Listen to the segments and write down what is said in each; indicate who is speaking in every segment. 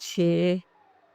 Speaker 1: 6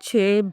Speaker 1: 6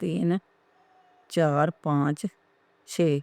Speaker 1: 3 4 5 6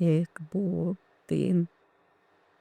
Speaker 1: 1 2 3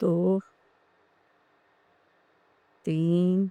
Speaker 1: 2 3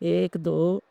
Speaker 1: 1 2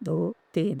Speaker 1: 2 3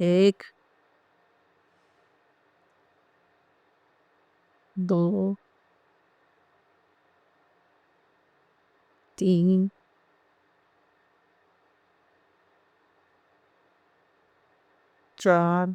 Speaker 1: 1 2 3 4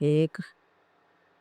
Speaker 1: 1,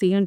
Speaker 1: 3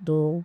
Speaker 1: 2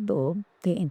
Speaker 1: 2 3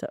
Speaker 1: 4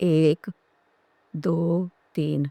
Speaker 1: 1 2 3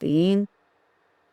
Speaker 1: 3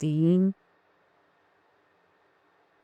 Speaker 1: 3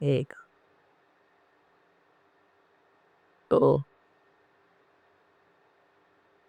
Speaker 1: 1 2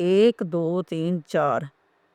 Speaker 1: 1 2 3 4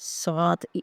Speaker 1: 7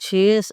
Speaker 1: 6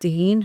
Speaker 1: 3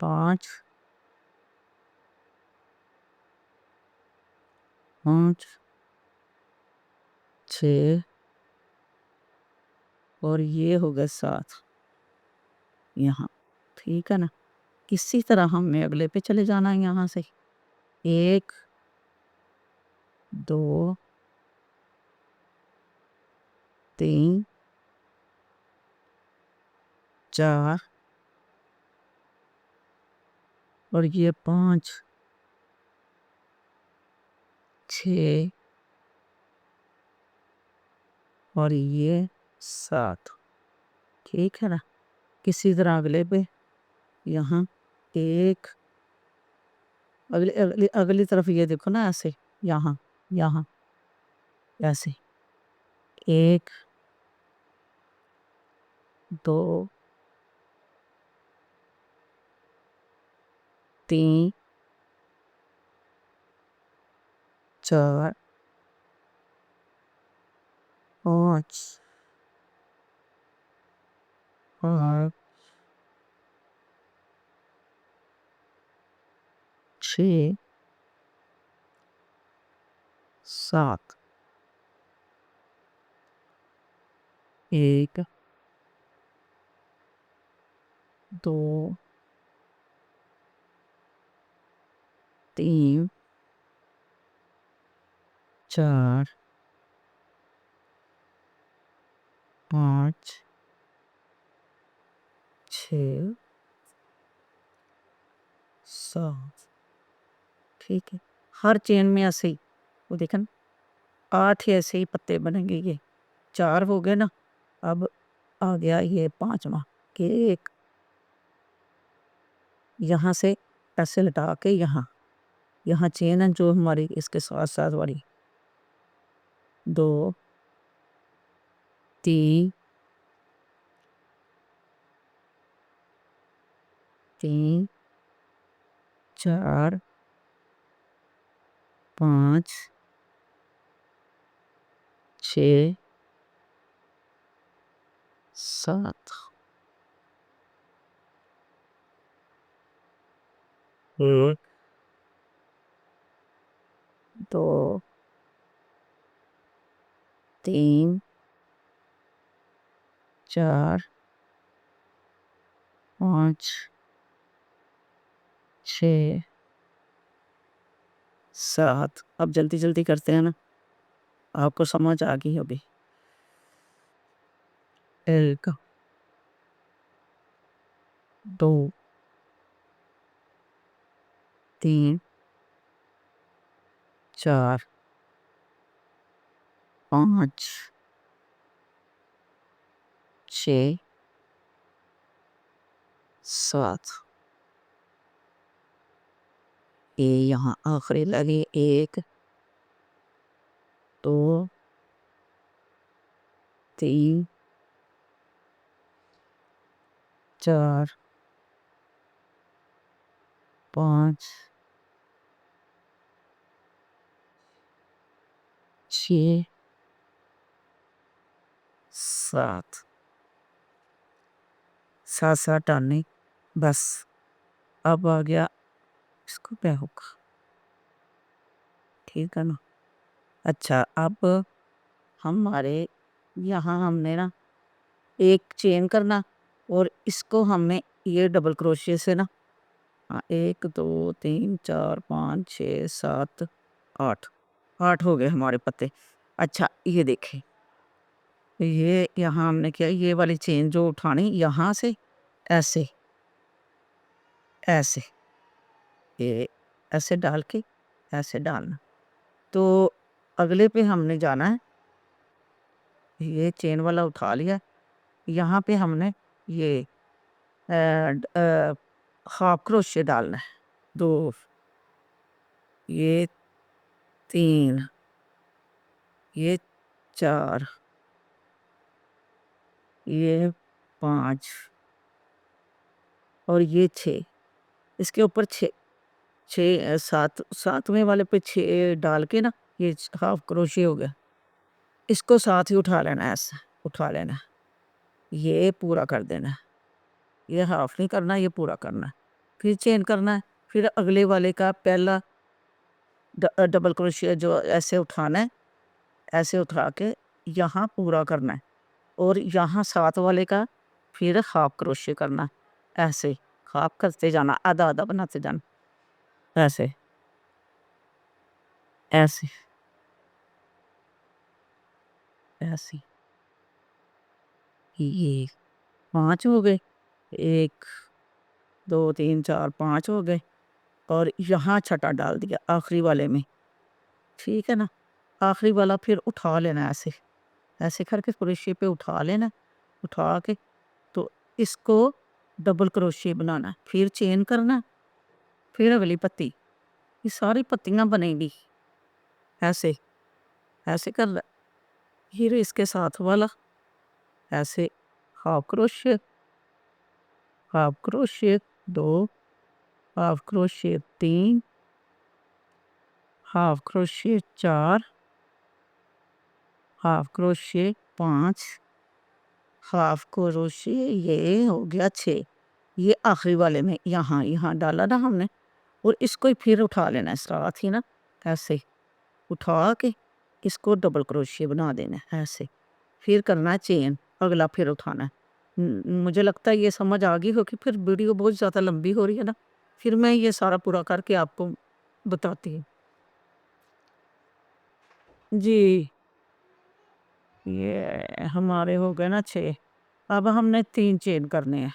Speaker 1: 5 5 6 اور یہ ہو گئے 7 یہاں، ٹھیک ہے نا۔ کسی طرح ہم نے اگلے پہ چلے جانا ہے یہاں سے، 1 2 3 4 اور یہ 5 6 اور یہ 7، ٹھیک ہے نا۔ کسی طرح اگلے پہ یہاں 1 اگلی طرف یہ دیکھو نا، ایسے یہاں ایسے 1 2 3 4 5 6 7 1 2 3 4 5 6 7، ٹھیک ہے۔ ہر چین میں ایسے ہی، وہ دیکھیں 8 ایسے ہی پتے بنیں گے، یہ 4 ہو گئے نا۔ اب آ گیا یہ 5واں کہ 1 یہاں سے ایسے لٹا کے یہاں چین ہے جو ہماری اس کے ساتھ ساتھ والی 2 3 4 5 6 7 1 2 3 4 5 6 7۔ اب جلدی جلدی کرتے ہیں نا، آپ کو سمجھ آ گئی ہوگی۔ 1 2 3 4 5 6 7۔ یہاں آخری لگے 1 2 3 4 5 6 7 7 آنے، بس اب آ گیا اس کو کیا ہوگا، ٹھیک ہے نا۔ اچھا اب ہمارے یہاں ہم نے نا 1 چین کرنا، اور اس کو ہم نے یہ ڈبل کروشے سے نا 1 2 3 4 5 6 7 8 ہو گئے ہمارے پتے۔ اچھا یہ دیکھیں، یہ یہاں ہم نے کیا، یہ والی چین جو اٹھانی یہاں سے ایسے یہ ایسے ڈال کے ایسے ڈالنا، تو اگلے پہ ہم نے جانا ہے، یہ چین والا اٹھا لیا، یہاں پہ ہم نے یہ ہاف کروشے ڈالنا ہے، 2 یہ 3 یہ 4 یہ 5 اور یہ 6، اس کے اوپر 7ویں والے پہ 6 ڈال کے نا، یہ ہاف کروشے ہو گیا، اس کو ساتھ ہی اٹھا لینا ہے، ایسا اٹھا لینا ہے، یہ پورا کر دینا ہے، یہ ہاف نہیں کرنا، یہ پورا کرنا ہے، پھر چین کرنا ہے، پھر اگلے والے کا پہلا ڈبل کروشیا جو ایسے اٹھانا ہے، ایسے اٹھا کے یہاں پورا کرنا ہے اور یہاں ساتھ والے کا پھر ہاف کروشے کرنا ہے، ایسے ہاف کرتے جانا، آدھا آدھا بناتے جانا، ایسے ایسے ایسے یہ 5 ہو گئے، 1 2 3 4 5 ہو گئے، اور یہاں چھٹا ڈال دیا آخری والے میں، ٹھیک ہے نا۔ آخری والا پھر اٹھا لینا ایسے ایسے کر کے کروشے پہ اٹھا لینا، اٹھا کے تو اس کو ڈبل کروشے بنانا ہے، پھر چین کرنا، پھر اگلی پتی، یہ ساری پتیاں بنیں گی ایسے ایسے کر لیں، پھر اس کے ساتھ والا ایسے half crochet 2 half crochet 3 half crochet 4 half crochet 5 half crochet, یہ ہو گیا 6، یہ آخری والے میں یہاں ڈالا نا ہم نے، اور اس کو پھر اٹھا لینا ہے ساتھ ہی نا، ایسے اٹھا کے اس کو ڈبل کروشے بنا دینا ہے ایسے، پھر کرنا ہے چین، اگلا پھر اٹھانا ہے۔ مجھے لگتا ہے یہ سمجھ آ گئی ہو کہ پھر ویڈیو بہت زیادہ لمبی ہو رہی ہے نا، پھر میں یہ سارا پورا کر کے آپ کو بتاتی ہوں۔ جی یہ ہمارے ہو گئے نا 6، اب ہم نے 3 چین کرنے ہیں،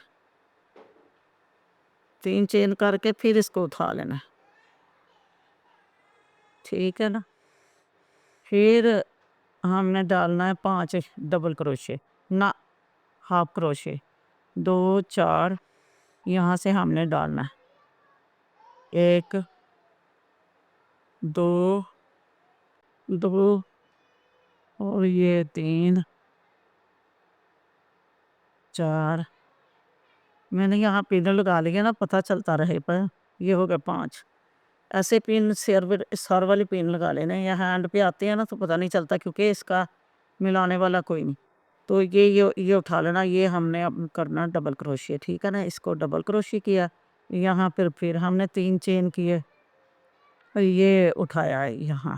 Speaker 1: 3 چین کر کے پھر اس کو اٹھا لینا ہے، ٹھیک ہے نا۔ پھر ہم نے ڈالنا ہے 5 ڈبل کروشے، نہ ہاف کروشے، 2 4 یہاں سے ہم نے ڈالنا ہے، 1 2 2 اور یہ 3 4، میں نے یہاں پن لگا لیا نا، پتہ چلتا رہے، پر یہ ہو گیا 5، ایسے پن سر والی پن لگا لینا، یا ہینڈ پہ آتے ہیں نا تو پتہ نہیں چلتا، کیونکہ اس کا ملانے والا کوئی نہیں، تو یہ اٹھا لینا، یہ ہم نے اب کرنا ڈبل کروشے، ٹھیک ہے نا۔ اس کو ڈبل کروشے کیا، یہاں پھر ہم نے 3 چین کیے، یہ اٹھایا ہے یہاں،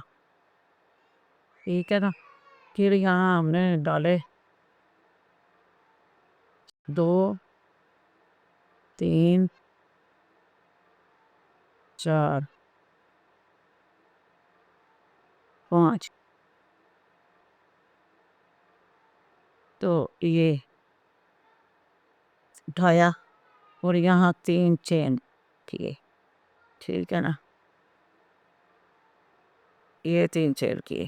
Speaker 1: ٹھیک ہے نا۔ پھر یہاں ہم نے ڈالے 2 3 4 5، تو یہ اٹھایا اور یہاں 3 چین کیے، ٹھیک ہے نا، یہ 3 چین کیے،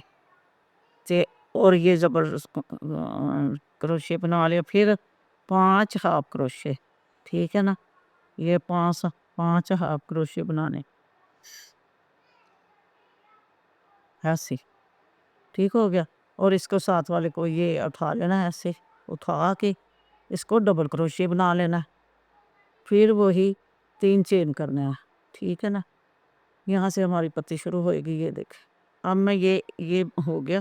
Speaker 1: اور یہ زبردست کروشے بنا لیا، پھر 5 ہاف کروشے، ٹھیک ہے نا، یہ 5 ہاف کروشے بنانے ایسے، ٹھیک ہو گیا، اور اس کو ساتھ والے کو یہ اٹھا لینا ہے، ایسے اٹھا کے اس کو ڈبل کروشے بنا لینا ہے، پھر وہی 3 چین کرنا ہے، ٹھیک ہے نا۔ یہاں سے ہماری پتی شروع ہوئے گی، یہ دیکھ، اب میں یہ ہو گیا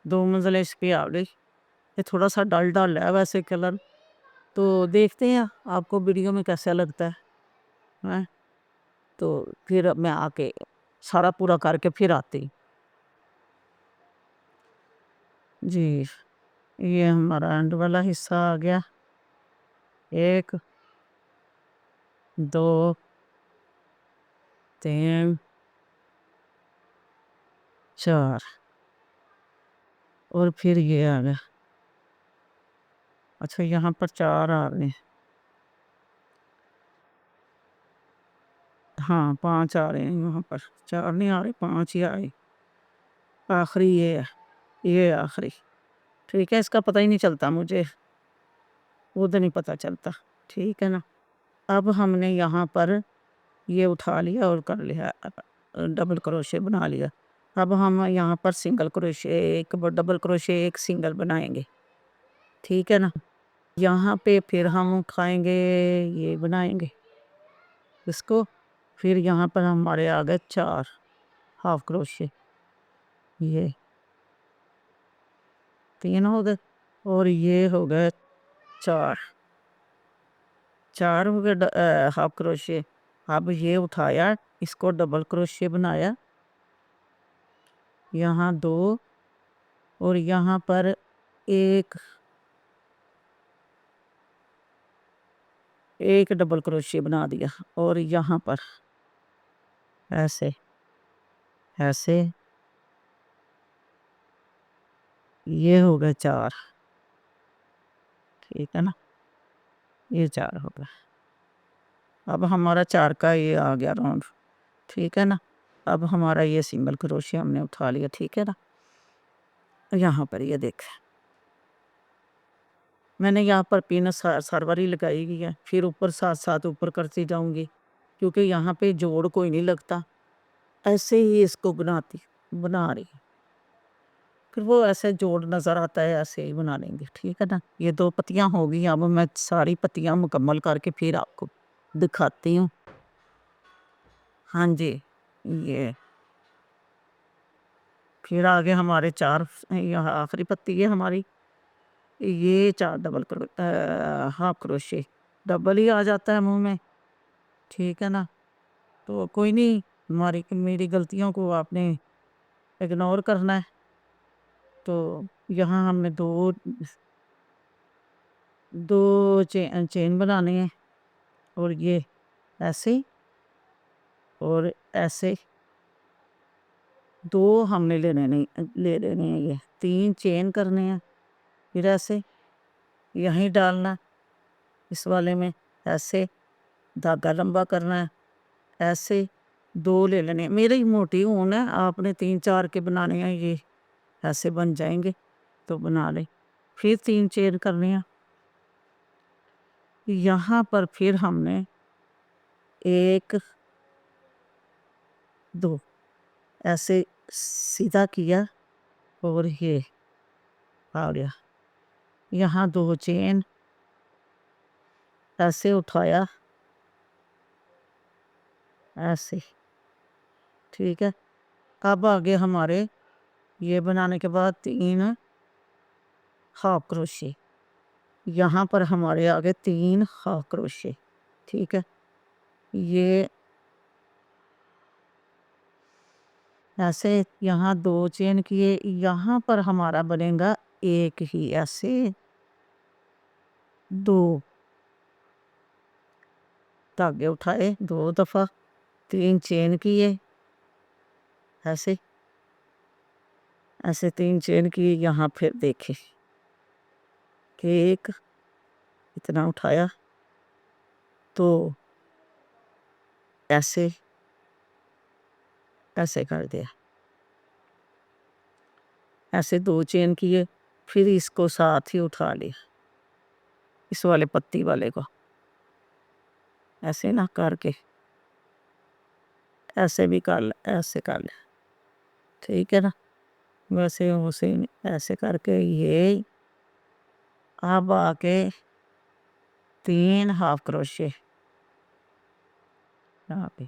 Speaker 1: 2 منزلیں اس پہ آ گئی، یہ تھوڑا سا ڈل ہے ویسے کلر، تو دیکھتے ہیں آپ کو ویڈیو میں کیسا لگتا ہے، تو پھر میں آ کے سارا پورا کر کے پھر آتی۔ جی یہ ہمارا اینڈ والا حصہ آ گیا، 1 2 3 4، اور پھر یہ آ گیا، اچھا یہاں پر 4 آ رہے ہیں، ہاں 5 آ رہے ہیں، یہاں پر 4 نہیں آ رہے، 5 ہی آئے، آخری یہ ہے، یہ آخری، ٹھیک ہے، اس کا پتہ ہی نہیں چلتا مجھے، وہ تو نہیں پتہ چلتا، ٹھیک ہے نا۔ اب ہم نے یہاں پر یہ اٹھا لیا اور کر لیا، ڈبل کروشے بنا لیا، اب ہم یہاں پر سنگل کروشے، ایک ڈبل کروشے، ایک سنگل بنائیں گے، ٹھیک ہے نا۔ یہاں پہ پھر ہم کھائیں گے، یہ بنائیں گے اس کو، پھر یہاں پر ہمارے آ گئے 4 ہاف کروشے، یہ 3 ہو گئے، اور یہ ہو گئے 4 ہو گئے ہاف کروشے، اب یہ اٹھایا، اس کو ڈبل کروشے بنایا، یہاں 2 اور یہاں پر ایک ڈبل کروشے بنا دیا، اور یہاں پر ایسے یہ ہو گئے 4، ٹھیک ہے نا، یہ 4 ہو گیا۔ اب ہمارا 4 کا یہ آ گیا راؤنڈ، ٹھیک ہے نا۔ اب ہمارا یہ سنگل کروشیا ہم نے اٹھا لیا، ٹھیک ہے نا۔ یہاں پر یہ دیکھیں، میں نے یہاں پر پین سروری لگائی گئی ہے، پھر اوپر ساتھ اوپر کرتی جاؤں گی، کیونکہ یہاں پہ جوڑ کوئی نہیں لگتا، ایسے ہی اس کو بنا رہی، پھر وہ ایسے جوڑ نظر آتا ہے، ایسے ہی بنا لیں گے، ٹھیک ہے نا۔ یہ 2 پتیاں ہو گئی، اب میں ساری پتیاں مکمل کر کے پھر آپ کو دکھاتی ہوں۔ ہاں جی، یہ پھر آگے ہمارے 4، یہاں آخری پتی ہے ہماری، یہ 4 ڈبل ہاف کروشے، ڈبل ہی آ جاتا ہے منہ میں، ٹھیک ہے نا۔ تو کوئی نہیں، میری غلطیوں کو آپ نے اگنور کرنا ہے۔ تو یہاں ہم نے 2 چین بنانے ہیں، اور یہ ایسے اور ایسے 2 ہم نے لے لینے ہیں، یہ 3 چین کرنے ہیں، پھر ایسے یہیں ڈالنا اس والے میں، ایسے دھاگا لمبا کرنا ہے، ایسے 2 لے لینے ہیں۔ میری موٹی اون ہے، آپ نے 3-4 کے بنانے ہیں، یہ ایسے بن جائیں گے تو بنا لیں۔ پھر 3 چین کرنے ہیں، یہاں پر پھر ہم نے 1 2 ایسے سیدھا کیا، اور یہ آ گیا، یہاں 2 چین ایسے اٹھایا، ایسے، ٹھیک ہے۔ اب آگے ہمارے یہ بنانے کے بعد 3 ہاف کروشے، یہاں پر ہمارے آگے 3 ہاف کروشے، ٹھیک ہے۔ یہ ایسے یہاں 2 چین کیے، یہاں پر ہمارا بنے گا ایک ہی، ایسے 2 دھاگے اٹھائے 2 دفعہ، 3 چین کیے، ایسے 3 چین کیے، یہاں پھر دیکھیں کہ ایک اتنا اٹھایا تو ایسے کر دیا، ایسے 2 چین کیے، پھر اس کو ساتھ ہی اٹھا لیا، اس والے پتی والے کو ایسے نہ کر کے ایسے بھی کر لیں، ایسے کر لیں، ٹھیک ہے نا۔ ویسے ایسے کر کے یہ اب آ کے 3 ہاف کروشے، یہاں پہ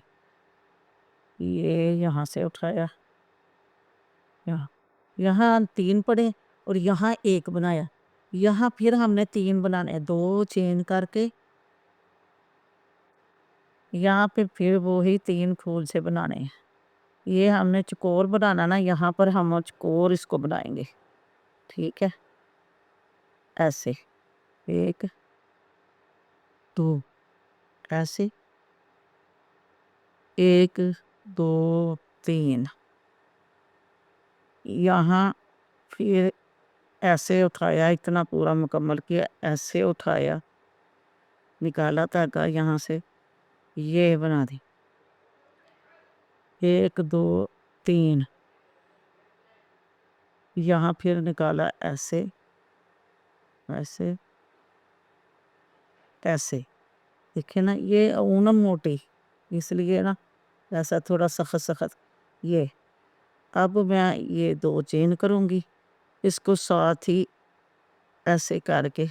Speaker 1: یہ یہاں سے اٹھایا، یہاں 3 پڑے اور یہاں 1 بنایا، یہاں پھر ہم نے 3 بنانے، 2 چین کر کے یہاں پہ پھر وہی 3 پھول سے بنانے ہیں۔ یہ ہم نے چکور بنانا نا، یہاں پر ہم چکور اس کو بنائیں گے، ٹھیک ہے۔ ایسے 1 2 ایسے 1 2 3، یہاں پھر ایسے اٹھایا، اتنا پورا مکمل کیا، ایسے اٹھایا، نکالا دھاگا یہاں سے، یہ بنا دی 1 2 3، یہاں پھر نکالا ایسے ایسے ایسے، دیکھیں نا، یہ اونم موٹی اس لیے نا ایسا تھوڑا سخت، یہ اب میں یہ 2 چین کروں گی، اس کو ساتھ ہی ایسے کر کے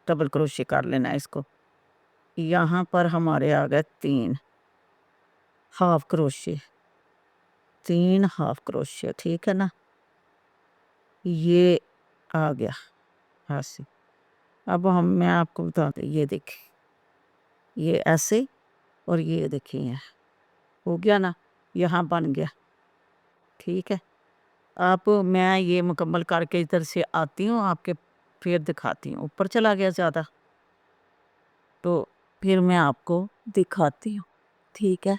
Speaker 1: ڈبل کروشے کر لینا ہے اس کو، یہاں پر ہمارے آ گئے 3 ہاف کروشے، 3 ہاف کروشے، ٹھیک ہے نا۔ یہ آ گیا ایسے، اب میں آپ کو بتا دیں، یہ دیکھیں، یہ ایسے اور یہ دیکھیں، ہو گیا نا، یہاں بن گیا، ٹھیک ہے۔ آپ میں یہ مکمل کر کے ادھر سے آتی ہوں آپ کے پھر دکھاتی ہوں. اوپر چلا گیا زیادہ تو پھر میں آپ کو دکھاتی ہوں. ٹھیک ہے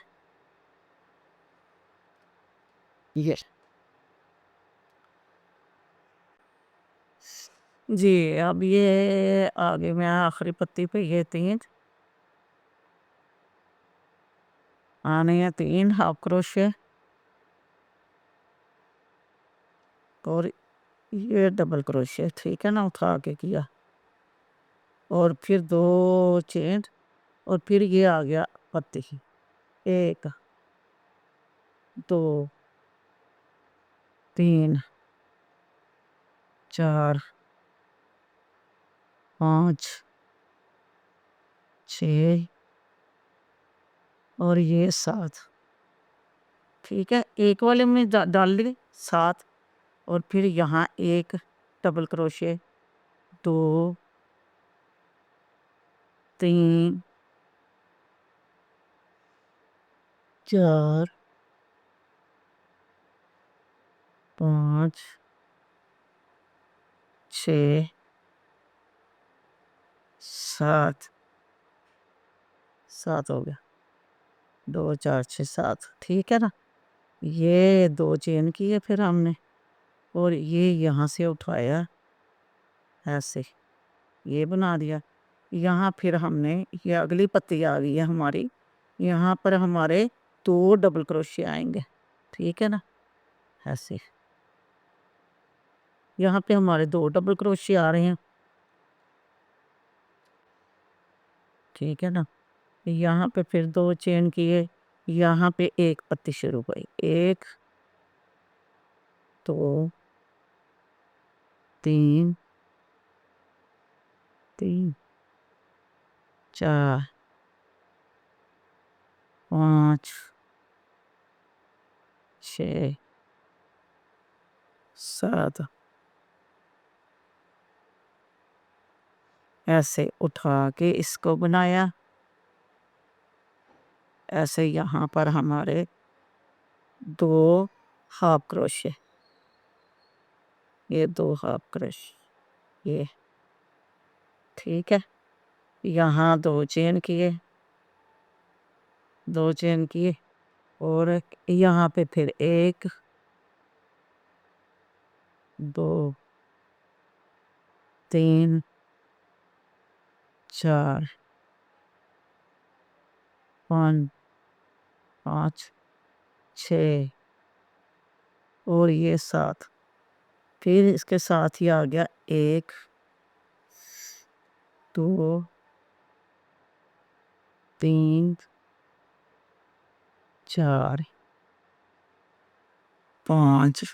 Speaker 1: یہ جی اب یہ آگے میں آخری پتی پہ یہ 3 آنے ہیں 3 ہاف کروشے اور یہ ڈبل کروشے. ٹھیک ہے نا اٹھا کے کیا اور پھر 2 چین اور پھر یہ آ گیا پتی 1 2 3 4 5 6 اور یہ 7. ٹھیک ہے ایک والے میں ڈال دیے 7 اور پھر یہاں 1 ڈبل کروشے 2 3 4 5 6 7 7 ہو گیا 2 4 6 7. ٹھیک ہے نا یہ 2 چین کی ہے پھر ہم نے اور یہ یہاں سے اٹھایا ایسے یہ بنا دیا. یہاں پھر ہم نے یہ اگلی پتی آ گئی ہے ہماری یہاں پر ہمارے 2 ڈبل کروشے آئیں گے. ٹھیک ہے نا ایسے یہاں پہ ہمارے 2 ڈبل کروشے آ رہے ہیں. ٹھیک ہے نا یہاں پہ پھر 2 چین کیے یہاں پہ 1 پتی شروع ہوئی 1 2 3 3 4 5 6 7 ایسے اٹھا کے اس کو بنایا. ایسے یہاں پر ہمارے 2 ہاف کروشے یہ 2 ہاف کروشے یہ ٹھیک ہے یہاں 2 چین کیے 2 چین کیے اور یہاں پہ پھر 1 2 3 4 5 5 6 اور یہ 7 پھر اس کے ساتھ ہی آ گیا 1 2 3 4 5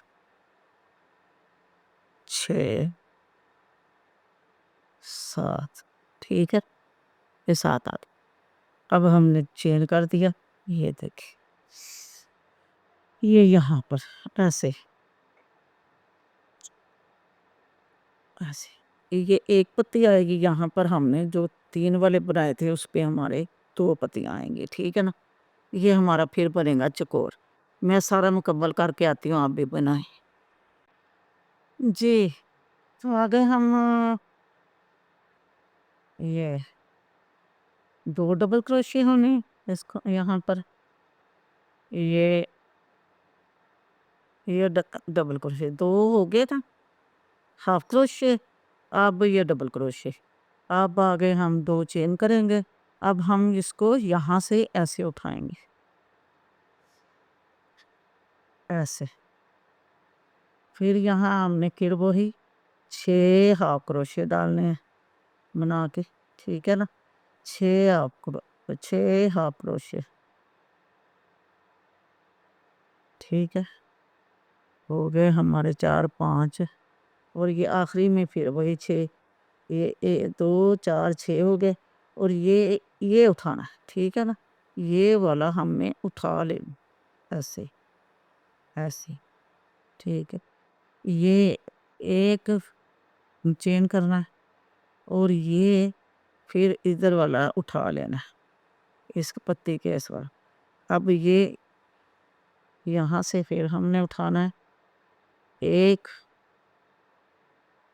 Speaker 1: 6 7. ٹھیک ہے یہ 7 آ گئے. اب ہم نے چین کر دیا یہ دیکھیں یہ یہاں پر ایسے ایسے یہ 1 پتی آئے گی یہاں پر ہم نے جو 3 والے بنائے تھے اس پہ ہمارے 2 پتیاں آئیں گی. ٹھیک ہے نا یہ ہمارا پھر بنے گا چکور. میں سارا مکمل کر کے آتی ہوں آپ بھی بنائیں. جی تو آگے ہم یہ 2 ڈبل کروشے ہونے اس کو یہاں پر یہ ڈبل کروشے 2 ہو گئے تھا ہاف کروشے. اب یہ ڈبل کروشے اب آگے ہم 2 چین کریں گے. اب ہم اس کو یہاں سے ایسے اٹھائیں گے ایسے پھر یہاں ہم نے پھر وہی 6 ہاف کروشے ڈالنے ہیں بنا کے. ٹھیک ہے نا 6 ہاف کروشے. ٹھیک ہے ہو گئے ہمارے 4 5 اور یہ آخری میں پھر وہی 6 یہ 2 4 6 ہو گئے اور یہ اٹھانا ہے. ٹھیک ہے نا یہ والا ہم نے اٹھا لینا ایسے ایسے. ٹھیک ہے یہ 1 چین کرنا ہے اور یہ پھر ادھر والا اٹھا لینا اس پتی کے اس والا. اب یہ یہاں سے پھر ہم نے اٹھانا ہے 1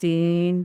Speaker 1: 3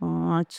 Speaker 1: 5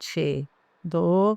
Speaker 1: 6, 2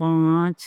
Speaker 1: 5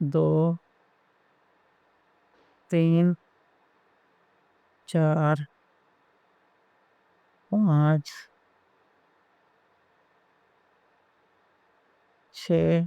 Speaker 1: 2 3 4 5 6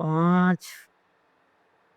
Speaker 1: 5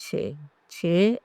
Speaker 1: 6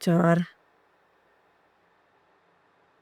Speaker 1: 4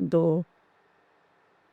Speaker 1: 2,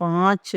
Speaker 1: 5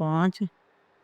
Speaker 1: 5।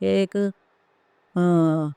Speaker 1: 1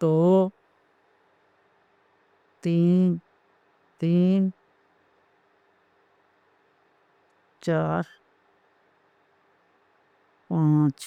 Speaker 1: 2 3 3 4 5,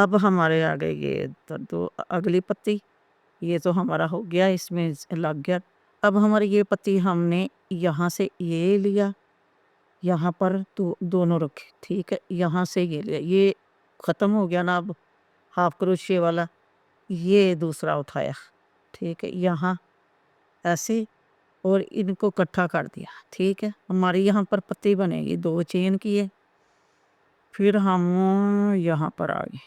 Speaker 1: اب ہمارے آ گئے یہ دو اگلی پتی، یہ تو ہمارا ہو گیا، اس میں لگ گیا۔ اب ہماری یہ پتی ہم نے یہاں سے یہ لیا، یہاں پر تو دونوں رکھے، ٹھیک ہے، یہاں سے یہ لیا، یہ ختم ہو گیا نا۔ اب ہاف کروشے والا یہ دوسرا اٹھایا، ٹھیک ہے، یہاں ایسے، اور ان کو اکٹھا کر دیا، ٹھیک ہے۔ ہماری یہاں پر پتی بنے گی 2 چین کی ہے۔ پھر ہم یہاں پر آ گئے،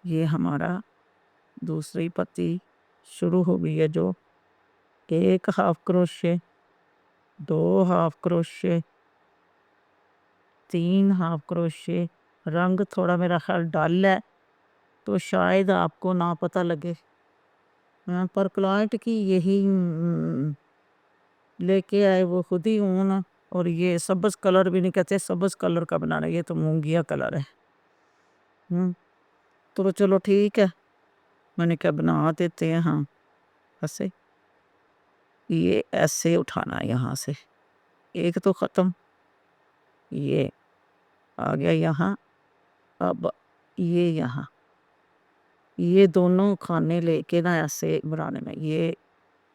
Speaker 1: یہ ہمارا دوسری پتی شروع ہو گئی ہے، جو 1 half crochet, 2 half crochet, 3 half crochet. رنگ تھوڑا میرا خیال ڈل ہے تو شاید آپ کو نہ پتہ لگے، پر کلائنٹ کی یہی لے کے آئے وہ خود ہی اون، اور یہ سبز کلر بھی نہیں کہتے، سبز کلر کا بنانا، یہ تو مونگیا کلر ہے۔ تو چلو ٹھیک ہے، میں نے کہا بنا دیتے ہیں ہم ایسے، یہ ایسے اٹھانا ہے یہاں سے، ایک تو ختم، یہ آ گیا یہاں۔ اب یہ یہاں، یہ دونوں کھانے لے کے نا ایسے بنانے میں، یہ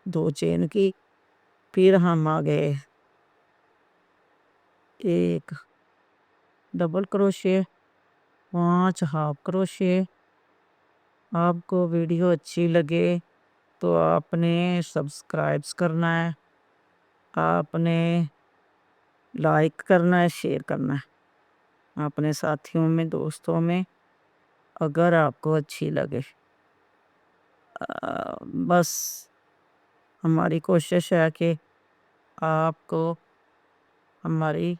Speaker 1: 2 چین کی، پھر ہم آ گئے 1 ڈبل کروشے، 5 ہاف کروشے۔ آپ کو ویڈیو اچھی لگے تو آپ نے سبسکرائبس کرنا ہے، آپ نے لائک کرنا ہے، شیئر کرنا ہے اپنے ساتھیوں میں، دوستوں میں، اگر آپ کو اچھی لگے۔ بس ہماری کوشش ہے کہ آپ کو ہماری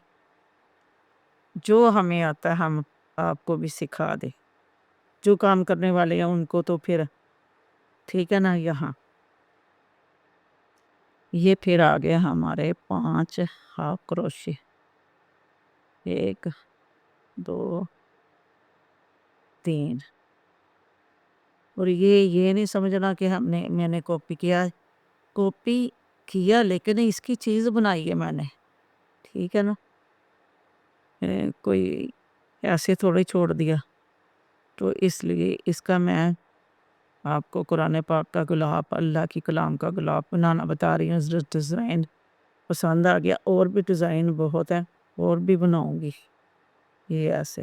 Speaker 1: جو ہمیں آتا ہے ہم آپ کو بھی سکھا دیں، جو کام کرنے والے ہیں ان کو تو پھر ٹھیک ہے نا۔ یہاں یہ پھر آ گیا ہمارے 5 ہاف کروشے، 1 2 3، اور یہ نہیں سمجھنا کہ میں نے کاپی کیا لیکن اس کی چیز بنائی ہے میں نے، ٹھیک ہے نا، کوئی ایسے تھوڑے چھوڑ دیا۔ تو اس لیے اس کا میں آپ کو قرآن پاک کا غلاف، اللہ کی کلام کا غلاف بنانا بتا رہی ہوں۔ ڈیزائن پسند آ گیا، اور بھی ڈیزائن بہت ہیں، اور بھی بناؤں گی۔ یہ ایسے،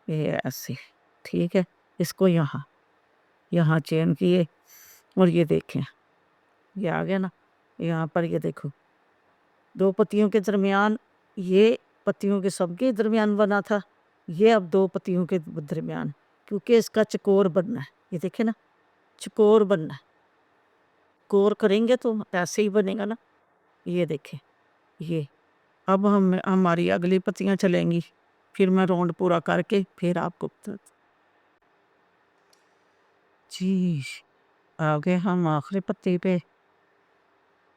Speaker 1: یہ ایسے، ٹھیک ہے، اس کو یہاں چین کیے، اور یہ دیکھیں یہ آ گیا نا، یہاں پر یہ دیکھو 2 پتیوں کے درمیان، یہ پتیوں کے سب کے درمیان بنا تھا، یہ اب 2 پتیوں کے درمیان، کیونکہ اس کا چکور بننا ہے، یہ دیکھیں نا، چکور بننا ہے، چکور کریں گے تو ایسے ہی بنے گا نا۔ یہ دیکھیں، یہ اب ہماری اگلی پتیاں چلیں گی، پھر میں راؤنڈ پورا کر کے پھر آپ کو جی آگے ہم آخری پتی پہ،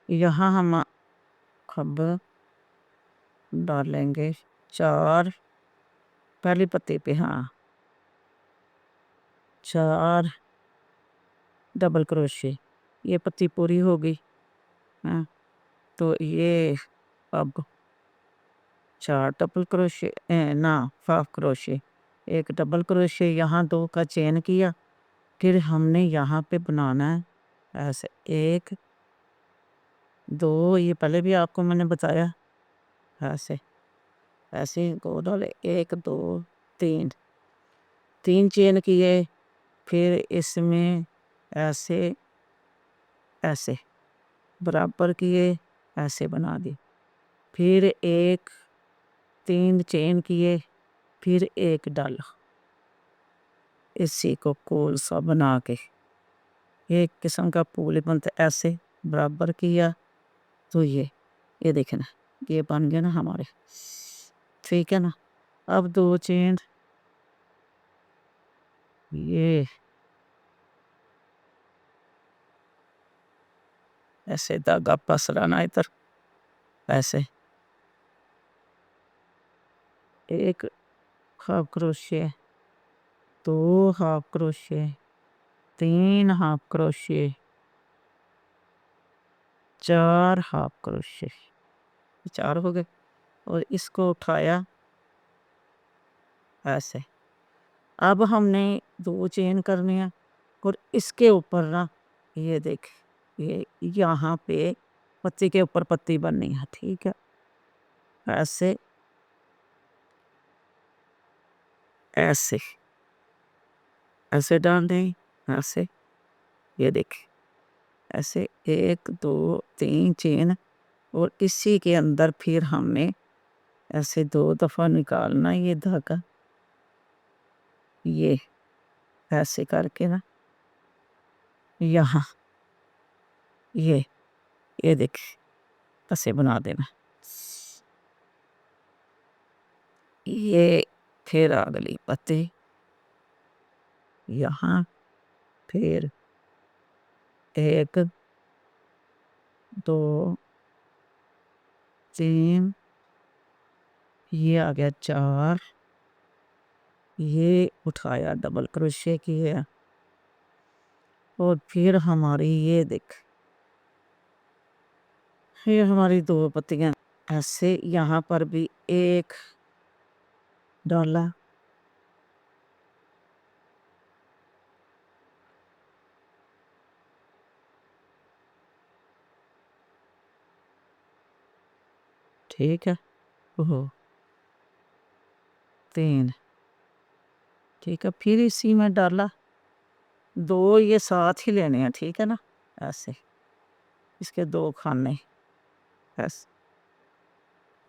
Speaker 1: یہاں ہم اب ڈالیں گے 4 پہلی پتی پہ، 4 ڈبل کروشے، یہ پتی پوری ہو گئی، تو یہ اب 4 ڈبل کروشے، نا ہاف کروشے، 1 ڈبل کروشے، یہاں 2 کا چین کیا، پھر ہم نے یہاں پہ بنانا ہے ایسے 1 2، یہ پہلے بھی آپ کو میں نے بتایا، ایسے کو ڈالے 1 2 3، 3 چین کیے، پھر اس میں ایسے برابر کیے، ایسے بنا دی، پھر 1 3 چین کیے، پھر 1 ڈالا، اسی کو کول سا بنا کے ایک قسم کا پول بنتا، ایسے برابر کیا، تو یہ دیکھیں نا، یہ بن گیا نا ہمارے، ٹھیک ہے نا۔ اب 2 چین، یہ ایسے دھاگا پسرانا ادھر، ایسے 1 half crochet, 2 half crochet, 3 half crochet, 4 half crochet, 4 ہو گئے، اور اس کو اٹھایا ایسے اب ہم نے 2 چین کرنی ہے اور اس کے اوپر نا یہ دیکھ یہ یہاں پہ پتی کے اوپر پتی بننی ہے، ٹھیک ہے، ایسے ایسے ایسے ڈال دیں، ایسے یہ دیکھ ایسے 1 2 3 چین اور اسی کے اندر پھر ہم نے ایسے 2 دفعہ نکالنا یہ دھاگا، یہ ایسے کر کے نا یہاں یہ دیکھ ایسے بنا دینا، یہ پھر اگلی پتی یہاں، پھر 1 2 3 یہ آ گیا 4، یہ اٹھایا ڈبل کروشے کیا اور پھر ہماری یہ دیکھ یہ ہماری 2 پتیاں ایسے یہاں پر بھی 1 ڈالا، ٹھیک ہے، 3 ٹھیک ہے، پھر اسی میں ڈالا 2 یہ ساتھ ہی لینے ہیں، ٹھیک ہے نا، ایسے اس کے 2 کھانے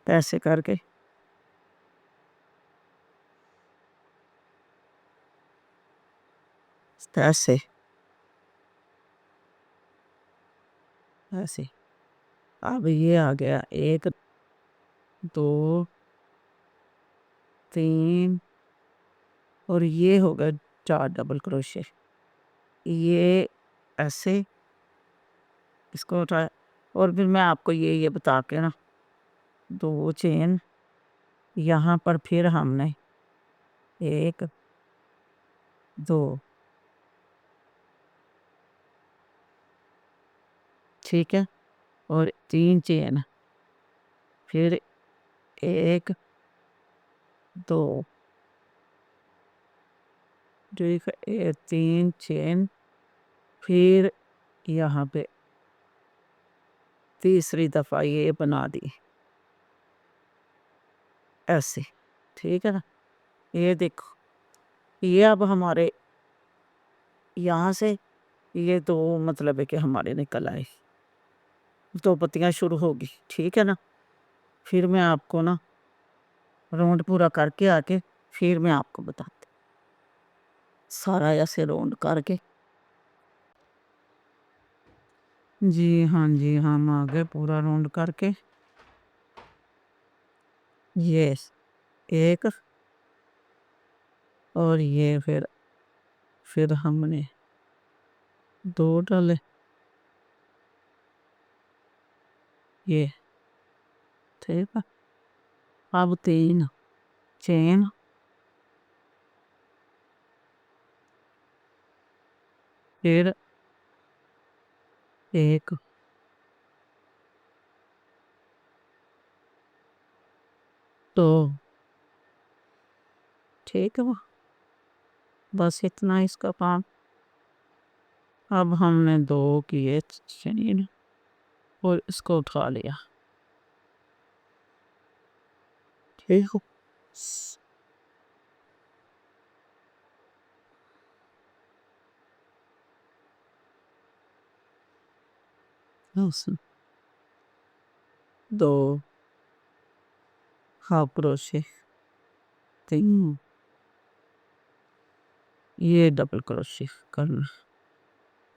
Speaker 1: ایسے کر کے ایسے ایسے اب یہ آ گیا 1 2 3 اور یہ ہوگا 4 ڈبل کروشے، یہ ایسے اس کو اٹھایا اور پھر میں آپ کو یہ بتا کے نا 2 چین یہاں پر پھر ہم نے 1 2 ٹھیک ہے اور 3 چین پھر 1 2 ٹھیک ہے، 3 چین پھر یہاں پہ تیسری دفعہ یہ بنا دی ایسے، ٹھیک ہے نا، یہ دیکھو یہ اب ہمارے یہاں سے یہ 2 مطلب ہے کہ ہمارے نکل آئے، 2 پتیاں شروع ہوگی، ٹھیک ہے نا، پھر میں آپ کو نا راؤنڈ پورا کر کے آ کے پھر میں آپ کو بتاتی سارا ایسے راؤنڈ کر کے جی ہم آگے پورا راؤنڈ کر کے یہ 1 اور یہ پھر ہم نے 2 ڈالے، یہ ٹھیک ہے، اب 3 چین پھر 1 2 ٹھیک ہے، بس اتنا اس کا کام، اب ہم نے 2 کیے چین اور اس کو اٹھا لیا، ٹھیک ہے، 2 ہاف کروشے، 3 یہ ڈبل کروشے کرنا،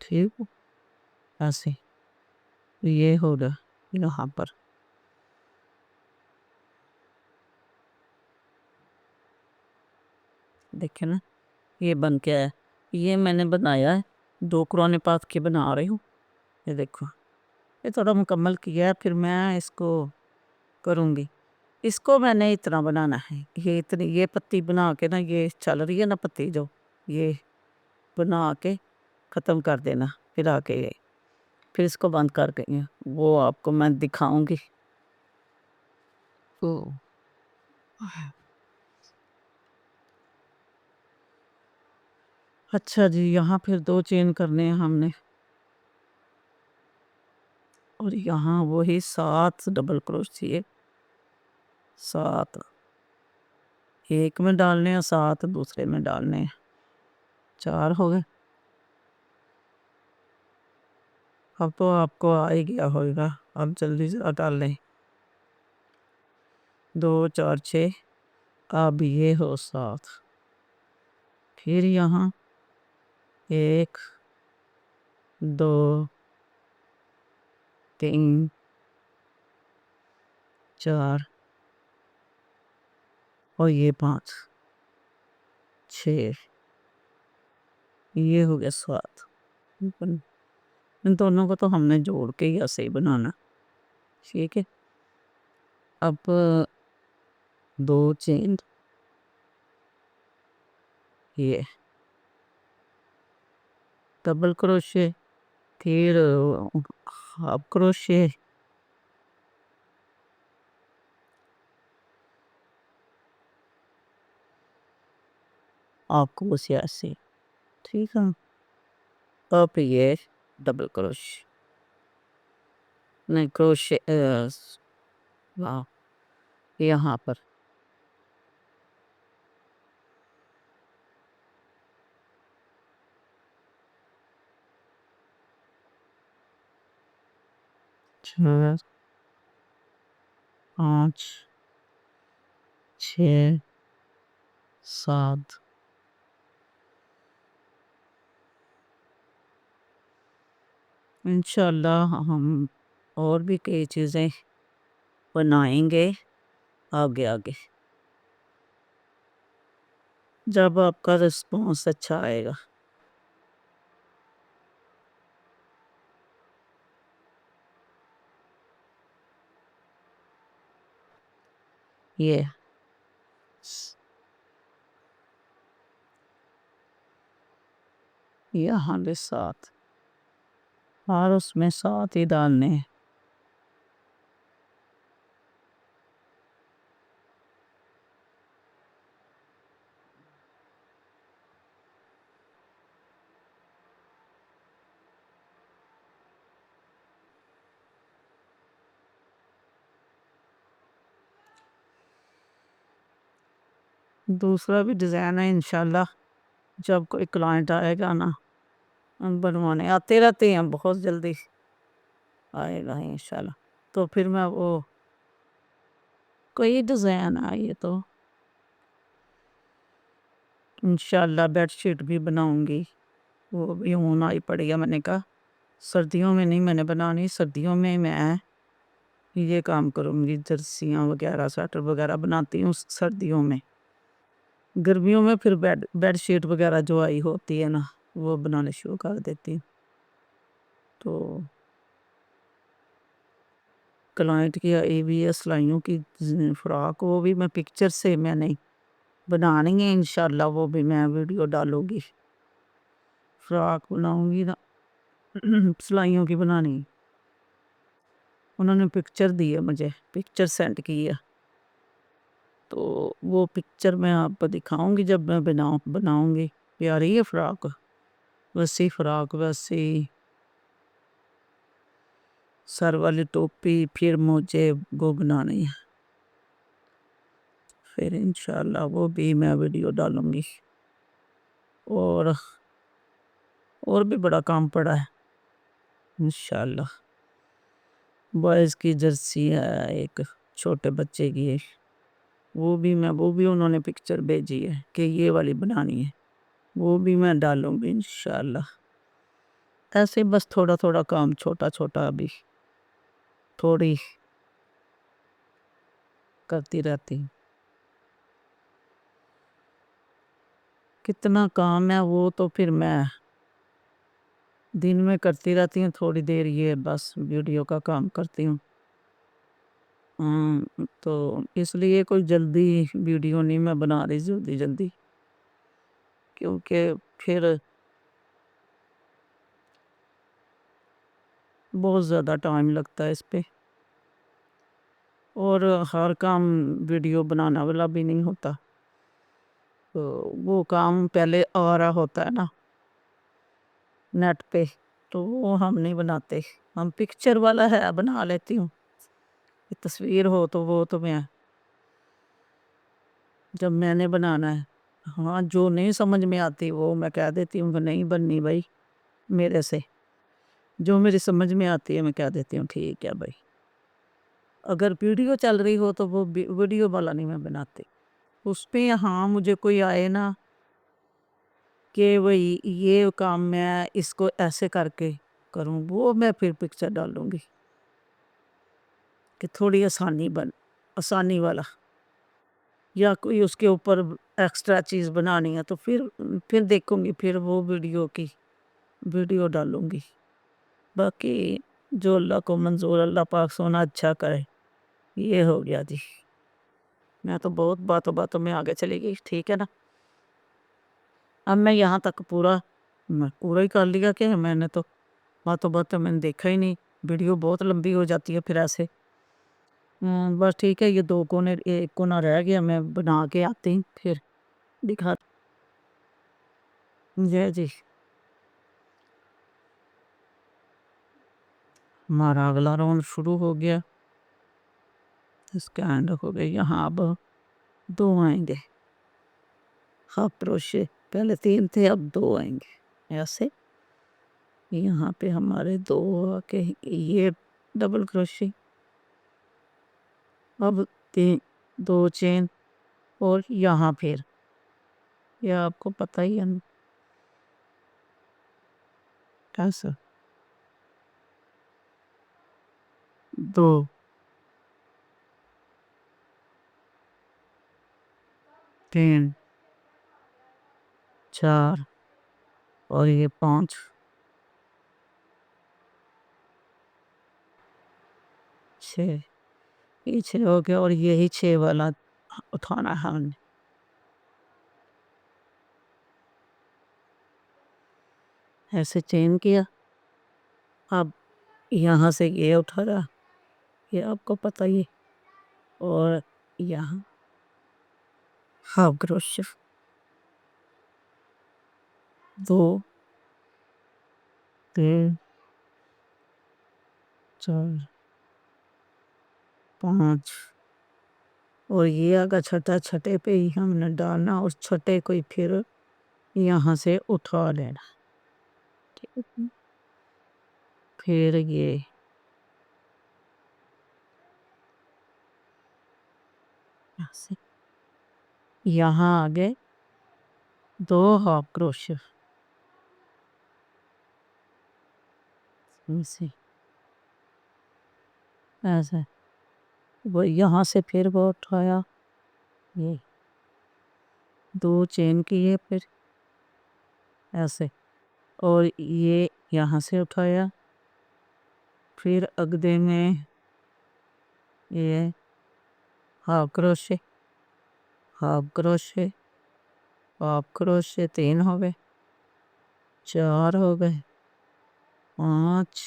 Speaker 1: ٹھیک ہے، ایسے یہ ہوگا یہاں پر دیکھیں نا یہ بن کے آیا، یہ میں نے بنایا ہے 2 قرآن پاک کے بنا رہی ہوں، یہ دیکھو یہ تھوڑا مکمل کیا ہے، پھر میں اس کو کروں گی، اس کو میں نے اتنا بنانا ہے، یہ اتنی یہ پتی بنا کے نا یہ چل رہی ہے نا پتی جو یہ بنا کے ختم کر دینا، پھر آ کے پھر اس کو بند کر کے وہ آپ کو میں دکھاؤں گی، اچھا جی، یہاں پھر 2 چین کرنے ہیں ہم نے، اور یہاں وہی 7 ڈبل کروشیے، 7 ایک میں ڈالنے ہیں، 7 دوسرے میں ڈالنے ہیں، 4 ہو گئے۔ اب تو آپ کو آ ہی گیا ہوگا، اب جلدی سے ڈال لیں۔ 2 4 6، اب یہ ہو 7، پھر یہاں 1 2 3 4 اور یہ 5 6، یہ ہو گیا 7۔ ان دونوں کو تو ہم نے جوڑ کے ہی ایسے ہی بنانا، ٹھیک ہے۔ اب 2 چین، یہ ڈبل کروشے، پھر ہاف کروشے، آپ کو اسے ایسے، ٹھیک ہے۔ اب یہ ڈبل کروشے، نہیں کروشے، یہاں پر 4 5 6 7۔ انشاءاللہ ہم اور بھی کئی چیزیں بنائیں گے آگے آگے، جب آپ کا رسپانس اچھا آئے گا۔ یہ یہاں بھی 7، اور اس میں 7 ہی ڈالنے ہیں۔ دوسرا بھی ڈیزائن ہے انشاءاللہ، جب کوئی کلائنٹ آئے گا نا، بنوانے آتے رہتے ہیں، بہت جلدی آئے گا انشاءاللہ، تو پھر میں وہ کوئی ڈیزائن آئے تو انشاءاللہ بیڈ شیٹ بھی بناؤں گی، وہ بھی ہونا ہی پڑے گا۔ میں نے کہا سردیوں میں نہیں میں نے بنانی، سردیوں میں یہ کام کروں گی، جرسیاں وغیرہ سویٹر وغیرہ بناتی ہوں سردیوں میں، گرمیوں میں پھر بیڈ شیٹ وغیرہ جو آئی ہوتی ہے نا، وہ بنانے شروع کر دیتی ہوں۔ تو کلائنٹ کی آئی بھی ہے سلائیوں کی فراک، وہ بھی میں پکچر سے میں نے بنانی ہے انشاءاللہ، وہ بھی میں ویڈیو ڈالوں گی، فراک بناؤں گی نا، سلائیوں کی بنانی، انہوں نے پکچر دی ہے، مجھے پکچر سینڈ کی ہے، تو وہ پکچر میں آپ کو دکھاؤں گی جب میں بناؤں گی۔ پیاری ہے فراک، ویسی فراک، ویسی سر والی ٹوپی، پھر مجھے وہ بنانی ہے، پھر انشاءاللہ وہ بھی میں ویڈیو ڈالوں گی۔ اور بھی بڑا کام پڑا ہے انشاءاللہ، بوائز کی جرسی ہے ایک چھوٹے بچے کی، وہ بھی انہوں نے پکچر بھیجی ہے کہ یہ والی بنانی ہے، وہ بھی میں ڈالوں گی انشاءاللہ۔ ایسے بس تھوڑا تھوڑا کام، چھوٹا چھوٹا ابھی تھوڑی کرتی رہتی ہوں، کتنا کام ہے وہ تو پھر میں دن میں کرتی رہتی ہوں، تھوڑی دیر یہ بس ویڈیو کا کام کرتی ہوں، تو اس لیے کوئی جلدی ویڈیو نہیں میں بنا رہی جلدی، کیونکہ پھر بہت زیادہ ٹائم لگتا ہے اس پہ، اور ہر کام ویڈیو بنانا والا بھی نہیں ہوتا، تو وہ کام پہلے آ رہا ہوتا ہے نا، نیٹ پہ، تو وہ ہم نہیں بناتے، ہم پکچر والا ہے بنا لیتی ہوں، تصویر ہو تو وہ تو میں جب میں نے بنانا ہے، ہاں جو نہیں سمجھ میں آتی وہ میں کہہ دیتی ہوں کہ نہیں بننی بھائی میرے سے، جو میری سمجھ میں آتی ہے میں کہہ دیتی ہوں ٹھیک ہے بھائی۔ اگر ویڈیو چل رہی ہو تو وہ ویڈیو والا نہیں میں بناتی، اس پہ ہاں مجھے کوئی آئے نا کہ وہی یہ کام میں اس کو ایسے کر کے کروں، وہ میں پھر پکچر ڈالوں گی کہ تھوڑی آسانی والا، یا کوئی اس کے اوپر ایکسٹرا چیز بنانی ہے تو پھر دیکھوں گی، پھر وہ ویڈیو ڈالوں گی۔ باقی جو اللہ کو منظور، اللہ پاک سونا اچھا کرے، یہ ہو گیا جی۔ میں تو بہت باتوں میں آگے چلی گئی، ٹھیک ہے نا۔ اب میں یہاں تک پورا ہی کر لیا کہ میں نے تو باتوں میں نے دیکھا ہی نہیں، ویڈیو بہت لمبی ہو جاتی ہے پھر ایسے۔ بس ٹھیک ہے، یہ 2 کونے، ایک کونا رہ گیا، میں بنا کے آتی ہوں پھر دکھا جی۔ ہمارا اگلا راؤنڈ شروع ہو گیا، اس کا اینڈ ہو گیا، یہاں اب 2 آئیں گے، ہاف کروشے، پہلے 3 تھے اب 2 آئیں گے، ایسے یہاں پہ ہمارے 2 آ کے یہ ڈبل کروشے، اب 2 چین، اور یہاں پھر یہ آپ کو پتہ ہی ہے کیسا 2 3 4 اور یہ 5 6، یہ 6 ہو گیا، اور یہی 6 والا اٹھانا ہے ہم نے، ایسے چین کیا، اب یہاں سے یہ اٹھا رہا، یہ آپ کو پتہ ہی، اور یہاں ہاف کروشے 2 3 4 5، اور یہ اگر چھٹے پہ ہی ہم نے ڈالنا، اس چھٹے کو ہی پھر یہاں سے اٹھا لینا، پھر یہ یہاں آگے 2 ہاف کروشے، ایسے وہ یہاں سے پھر وہ اٹھایا، یہ 2 چین کیے، پھر ایسے، اور یہ یہاں سے اٹھایا، پھر اگدے میں یہ half crochet, half crochet, half crochet, 3 ہو گئے، 4 ہو گئے، 5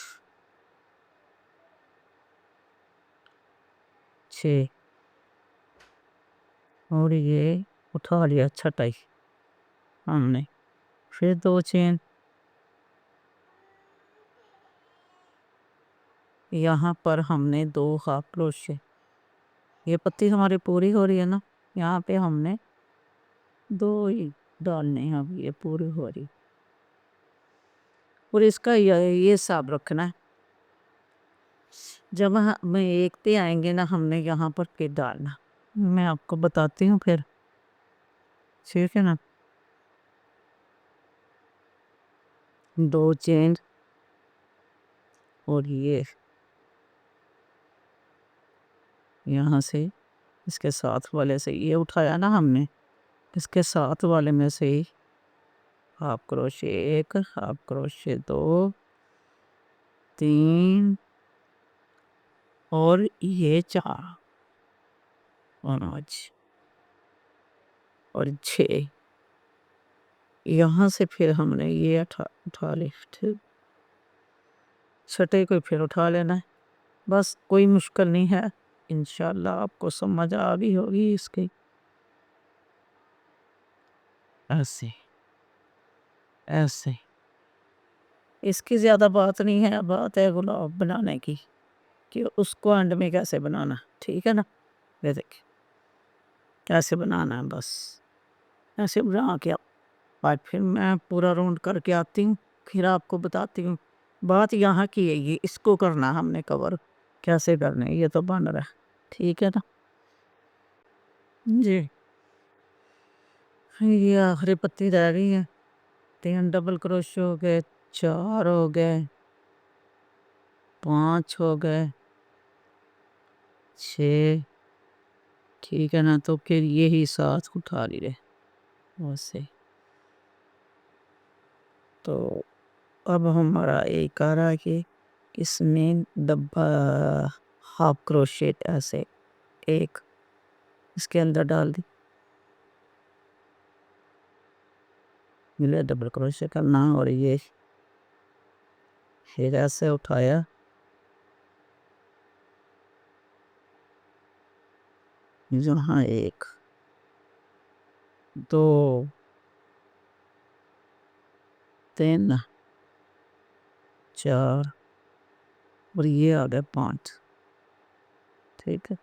Speaker 1: 6، اور یہ اٹھا لیا چھٹائی ہم نے، پھر 2 چین، یہاں پر ہم نے 2 ہاف کروشے، یہ پتی ہماری پوری ہو رہی ہے نا، یہاں پہ ہم نے 2 ہی ڈالنے ہیں، اب یہ پوری ہو رہی، اور اس کا یہ حساب رکھنا ہے، جب ہم ایک پہ آئیں گے نا، ہم نے یہاں پر پہ ڈالنا، میں آپ کو بتاتی ہوں پھر، ٹھیک ہے نا۔ 2 چین، اور یہ یہاں سے اس کے ساتھ والے سے یہ اٹھایا نا ہم نے، اس کے ساتھ والے میں سے ہاف کروشے 1، ہاف کروشے 2، 3، اور یہ 4، 5 اور 6، یہاں سے پھر ہم نے یہ اٹھا لی، چھٹے کو پھر اٹھا لینا ہے، بس کوئی مشکل نہیں ہے، انشاءاللہ آپ کو سمجھ آ گئی ہوگی اس کی، ایسے ایسے اس کی زیادہ بات نہیں ہے، بات ہے گلاب بنانے کی کہ اس کو انڈ میں کیسے بنانا، ٹھیک ہے نا؟ یہ دیکھیں کیسے بنانا ہے، بس ایسے بنا کے اور پھر میں پورا راؤنڈ کر کے آتی ہوں، پھر آپ کو بتاتی ہوں۔ بات یہاں کی ہے، یہ اس کو کرنا ہم نے کور کیسے کرنا ہے، یہ تو بن رہا ہے، ٹھیک ہے نا جی۔ یہ آخری پتی رہ گئی ہے، 3 ڈبل کروشے ہو گئے، 4 ہو گئے، 5 ہو گئے، 6، ٹھیک ہے نا؟ تو پھر یہی 7 اٹھا لی رہے ویسے۔ تو اب ہمارا ایک آ رہا ہے کہ اس میں ڈبا ہاف کروشیٹ ایسے ایک اس کے اندر ڈال دی، ملے ڈبل کروشے کرنا، اور یہ پھر ایسے اٹھایا، یہاں 1 2 3 4 اور یہ آ گیا 5، ٹھیک ہے؟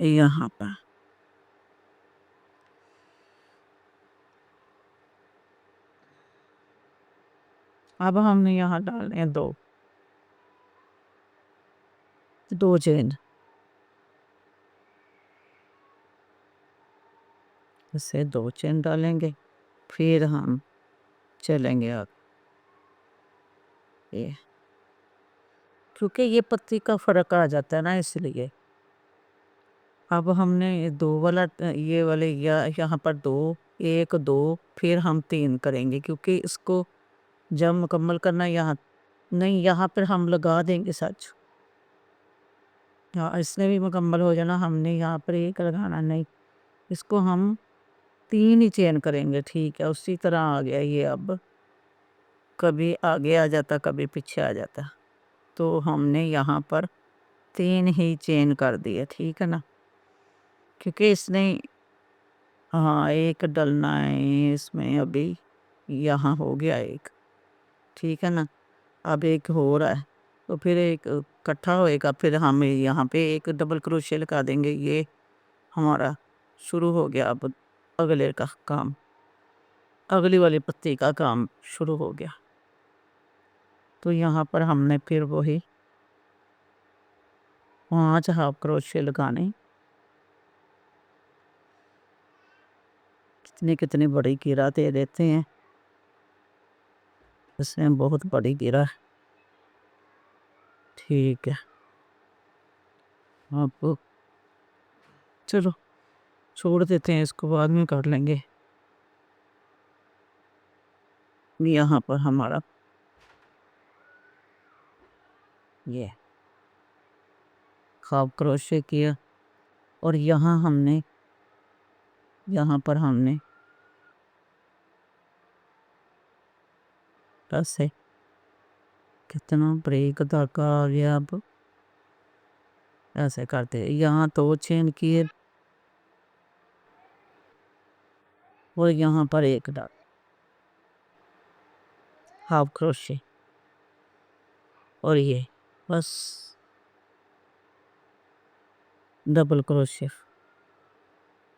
Speaker 1: یہاں پہ اب ہم نے یہاں ڈالنے ہیں 2 چین، اسے 2 چین ڈالیں گے، پھر ہم چلیں گے آگے، کیونکہ یہ پتی کا فرق آ جاتا ہے نا، اس لیے اب ہم نے 2 والا یہ والے یہاں پر 2 1 2 پھر ہم 3 کریں گے، کیونکہ اس کو جب مکمل کرنا یہاں نہیں، یہاں پر ہم لگا دیں گے سچ، اس نے بھی مکمل ہو جانا، ہم نے یہاں پر 1 لگانا نہیں، اس کو ہم 3 ہی چین کریں گے، ٹھیک ہے؟ اسی طرح آ گیا یہ، اب کبھی آگے آ جاتا کبھی پیچھے آ جاتا، تو ہم نے یہاں پر 3 ہی چین کر دیے، ٹھیک ہے نا؟ کیونکہ اس نے 1 ڈلنا ہے اس میں، ابھی یہاں ہو گیا 1، ٹھیک ہے نا؟ اب 1 ہو رہا ہے، تو پھر 1 اکٹھا ہوئے گا، پھر ہم یہاں پہ 1 ڈبل کروشے لگا دیں گے، یہ ہمارا شروع ہو گیا، اب اگلے کا کام، اگلی والی پتی کا کام شروع ہو گیا۔ تو یہاں پر ہم نے پھر وہی 5 ہاف کروشے لگانے، کتنی بڑی گیرا دے دیتے ہیں، اس میں بہت بڑی گیرا ہے، ٹھیک ہے؟ اب چلو چھوڑ دیتے ہیں، اس کو بعد میں کر لیں گے۔ یہاں پر ہمارا یہ ہاف کروشے کیا، اور یہاں پر ہم نے ایسے کتنا بریک دھاگا آ گیا، اب ایسے کرتے یہاں 2 چین کیے، اور یہاں پر 1 ڈال ہاف کروشے، اور یہ بس ڈبل کروشے،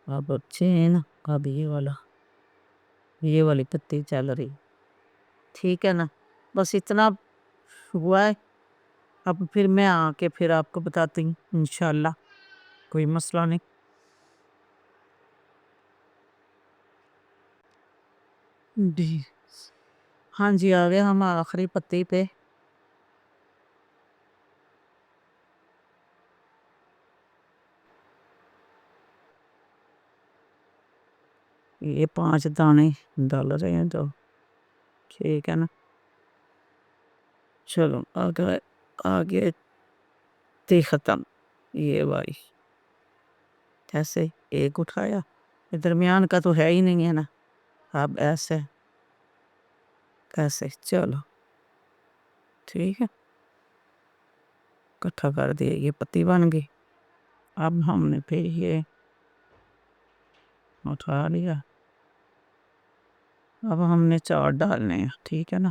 Speaker 1: اب چین، اب یہ والی پتی چل رہی، ٹھیک ہے نا؟ بس اتنا ہوا ہے، اب پھر میں آ کے پھر آپ کو بتاتی ہوں، انشاءاللہ کوئی مسئلہ نہیں۔ جی ہاں جی، آ گئے ہم آخری پتی پہ، یہ 5 دانے ڈال رہے ہیں، تو ٹھیک ہے نا؟ چلو آگے تی ختم، یہ والی ایسے 1 اٹھایا، درمیان کا تو ہے ہی نہیں ہے نا، اب ایسے چلو ٹھیک ہے، اکٹھا کر دیا، یہ پتی بن گئی۔ اب ہم نے پھر یہ اٹھا لیا، اب ہم نے 4 ڈالنے ہیں، ٹھیک ہے نا؟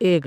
Speaker 1: 1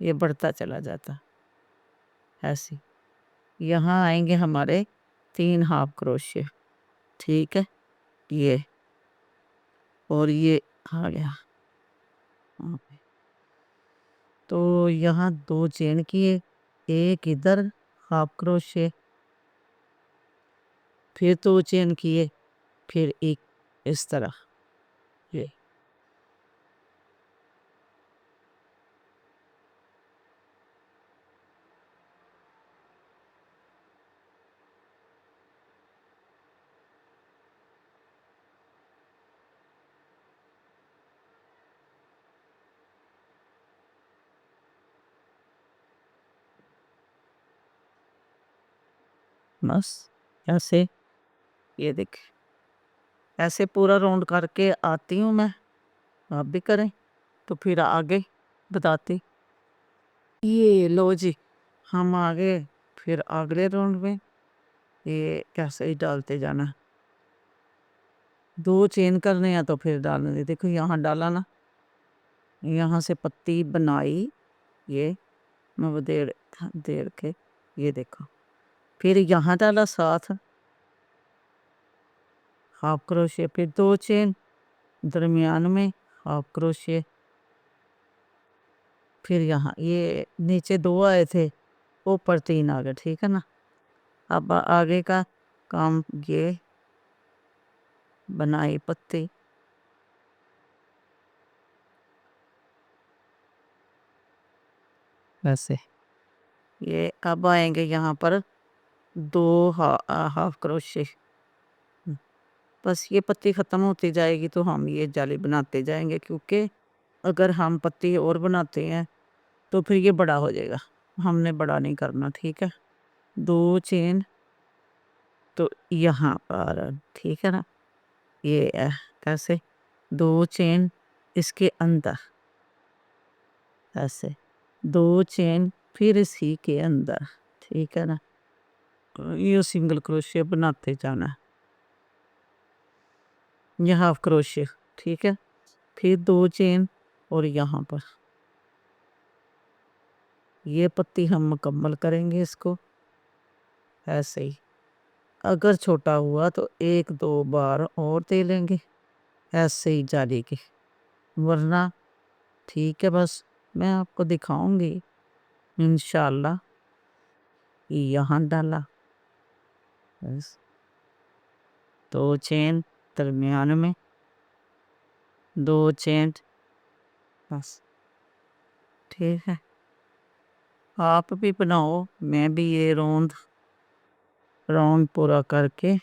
Speaker 1: یہ بڑھتا چلا جاتا ایسے. یہاں آئیں گے ہمارے 3 ہاف کروشے. ٹھیک ہے یہ اور یہ آ گیا وہاں پہ. تو یہاں 2 چین کیے، ایک ادھر ہاف کروشے، پھر 2 چین کیے، پھر ایک اس طرح یہ. بس ایسے یہ دیکھ ایسے پورا راؤنڈ کر کے آتی ہوں میں. آپ بھی کریں تو پھر آگے بتاتی. یہ لو جی ہم آگے پھر اگلے راؤنڈ میں یہ کیسے ہی ڈالتے جانا. 2 چین کرنے ہیں تو پھر ڈالنے دے. دیکھو یہاں ڈالا نا، یہاں سے پتی بنائی، یہ میں وہ دیر کے یہ دیکھو، پھر یہاں ڈالا ساتھ ہاف کروشے، پھر 2 چین درمیان میں ہاف کروشے، پھر یہاں یہ نیچے 2 آئے تھے، اوپر 3 آ گئے. ٹھیک ہے نا. اب آگے کا کام یہ بنائی پتی، ویسے یہ اب آئیں گے یہاں پر 2 ہاف کروشے. بس یہ پتی ختم ہوتی جائے گی تو ہم یہ جالی بناتے جائیں گے، کیونکہ اگر ہم پتی اور بناتے ہیں تو پھر یہ بڑا ہو جائے گا. ہم نے بڑا نہیں کرنا. ٹھیک ہے. 2 چین تو یہاں پر ٹھیک ہے نا. یہ کیسے 2 چین اس کے اندر ایسے 2 چین پھر اسی کے اندر. ٹھیک ہے نا. یہ سنگل کروشے بناتے جانا، یہ ہاف کروشے. ٹھیک ہے. پھر 2 چین اور یہاں پر یہ پتی ہم مکمل کریں گے اس کو ایسے ہی. اگر چھوٹا ہوا تو 1-2 بار اور دے لیں گے ایسے ہی جالی کے، ورنہ ٹھیک ہے. بس میں آپ کو دکھاؤں گی انشاءاللہ. یہاں ڈالا، بس 2 چین درمیان میں، 2 چین، بس ٹھیک ہے. آپ بھی بناؤ، میں بھی یہ راؤنڈ پورا کر کے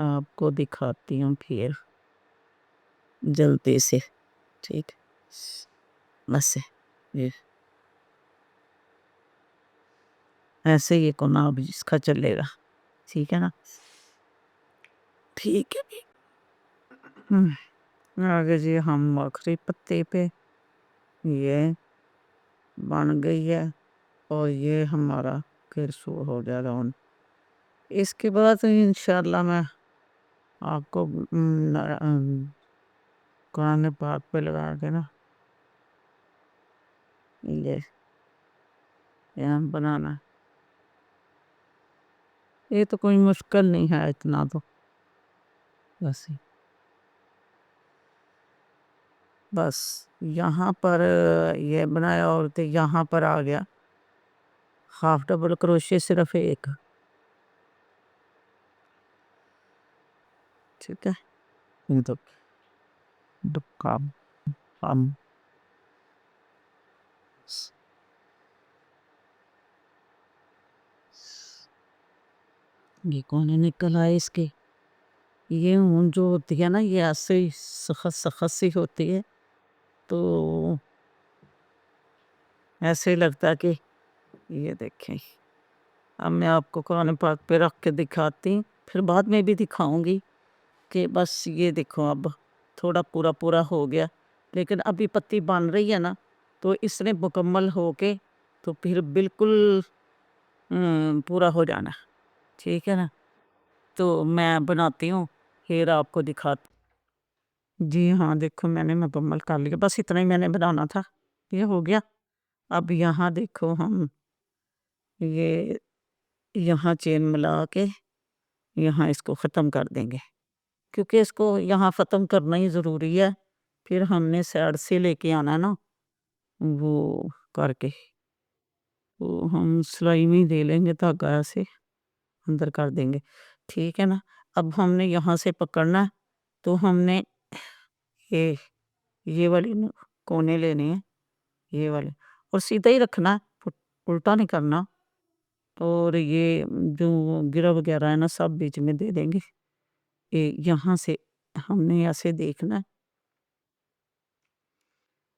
Speaker 1: آپ کو دکھاتی ہوں پھر جلدی سے. ٹھیک بس ایسے یہ کونا اب اس کا چلے گا. ٹھیک ہے نا. ٹھیک ہے. آگے جی ہم آخری پتے پہ یہ بن گئی ہے اور یہ ہمارا پھر شروع ہو گیا راؤنڈ. اس کے بعد انشاءاللہ میں آپ کو قرآن پاک پہ لگا کے نا یہ بنانا. یہ تو کوئی مشکل نہیں ہے اتنا تو، بس یہاں پر یہ بنایا اور یہاں پر آ گیا ہاف ڈبل کروشے صرف ایک. ٹھیک ہے. یہ کونے نکل آئے اس کے. یہ اون جو ہوتی ہے نا یہ ایسے ہی سخت سی ہوتی ہے، تو ایسے لگتا کہ یہ دیکھیں. اب میں آپ کو قرآن پاک پہ رکھ کے دکھاتی، پھر بعد میں بھی دکھاؤں گی کہ بس یہ دیکھو اب تھوڑا پورا ہو گیا. لیکن ابھی پتی بن رہی ہے نا، تو اس نے مکمل ہو کے تو پھر بالکل پورا ہو جانا. ٹھیک ہے نا. تو میں بناتی ہوں پھر آپ کو دکھاتی. جی ہاں دیکھو میں نے مکمل کر لیا، بس اتنا ہی میں نے بنانا تھا. یہ ہو گیا۔ اب یہاں دیکھو ہم یہ یہاں چین ملا کے یہاں اس کو ختم کر دیں گے، کیونکہ اس کو یہاں ختم کرنا ہی ضروری ہے۔ پھر ہم نے سائڈ سے لے کے آنا نا وہ کر کے، تو ہم سلائی میں دے لیں گے دھاگا ایسے اندر کر دیں گے، ٹھیک ہے نا۔ اب ہم نے یہاں سے پکڑنا ہے، تو ہم نے یہ والی کونے لینے ہیں، یہ والے، اور سیدھا ہی رکھنا ہے، الٹا نہیں کرنا۔ اور یہ جو گرہ وغیرہ ہے نا سب بیچ میں دے دیں گے۔ یہاں سے ہم نے ایسے دیکھنا ہے،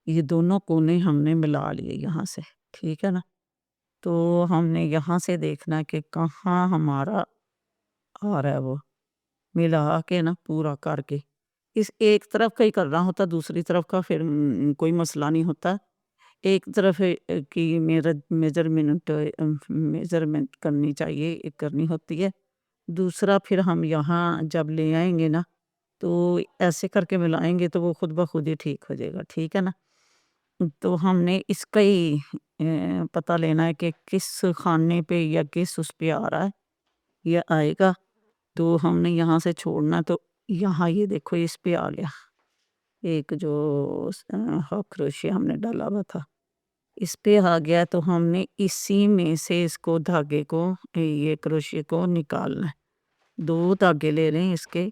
Speaker 1: یہ دونوں کونے ہم نے ملا لیے یہاں سے، ٹھیک ہے نا۔ تو ہم نے یہاں سے دیکھنا ہے کہ کہاں ہمارا آ رہا ہے، وہ ملا کے نا پورا کر کے، اس ایک طرف کا ہی کرنا ہوتا، دوسری طرف کا پھر کوئی مسئلہ نہیں ہوتا۔ ایک طرف کی میجرمنٹ کرنی چاہیے، کرنی ہوتی ہے۔ دوسرا پھر ہم یہاں جب لے آئیں گے نا تو ایسے کر کے ملائیں گے تو وہ خود بخود ہی ٹھیک ہو جائے گا، ٹھیک ہے نا۔ تو ہم نے اس کا ہی پتہ لینا ہے کہ کس خانے پہ یا کس اس پہ آ رہا ہے، یہ آئے گا تو ہم نے یہاں سے چھوڑنا، تو یہاں یہ دیکھو اس پہ آ گیا، ایک جو کروشیا ہم نے ڈالا ہوا تھا اس پہ آ گیا، تو ہم نے اسی میں سے اس کو دھاگے کو یہ کروشے کو نکالنا ہے۔ 2 دھاگے لے رہے ہیں اس کے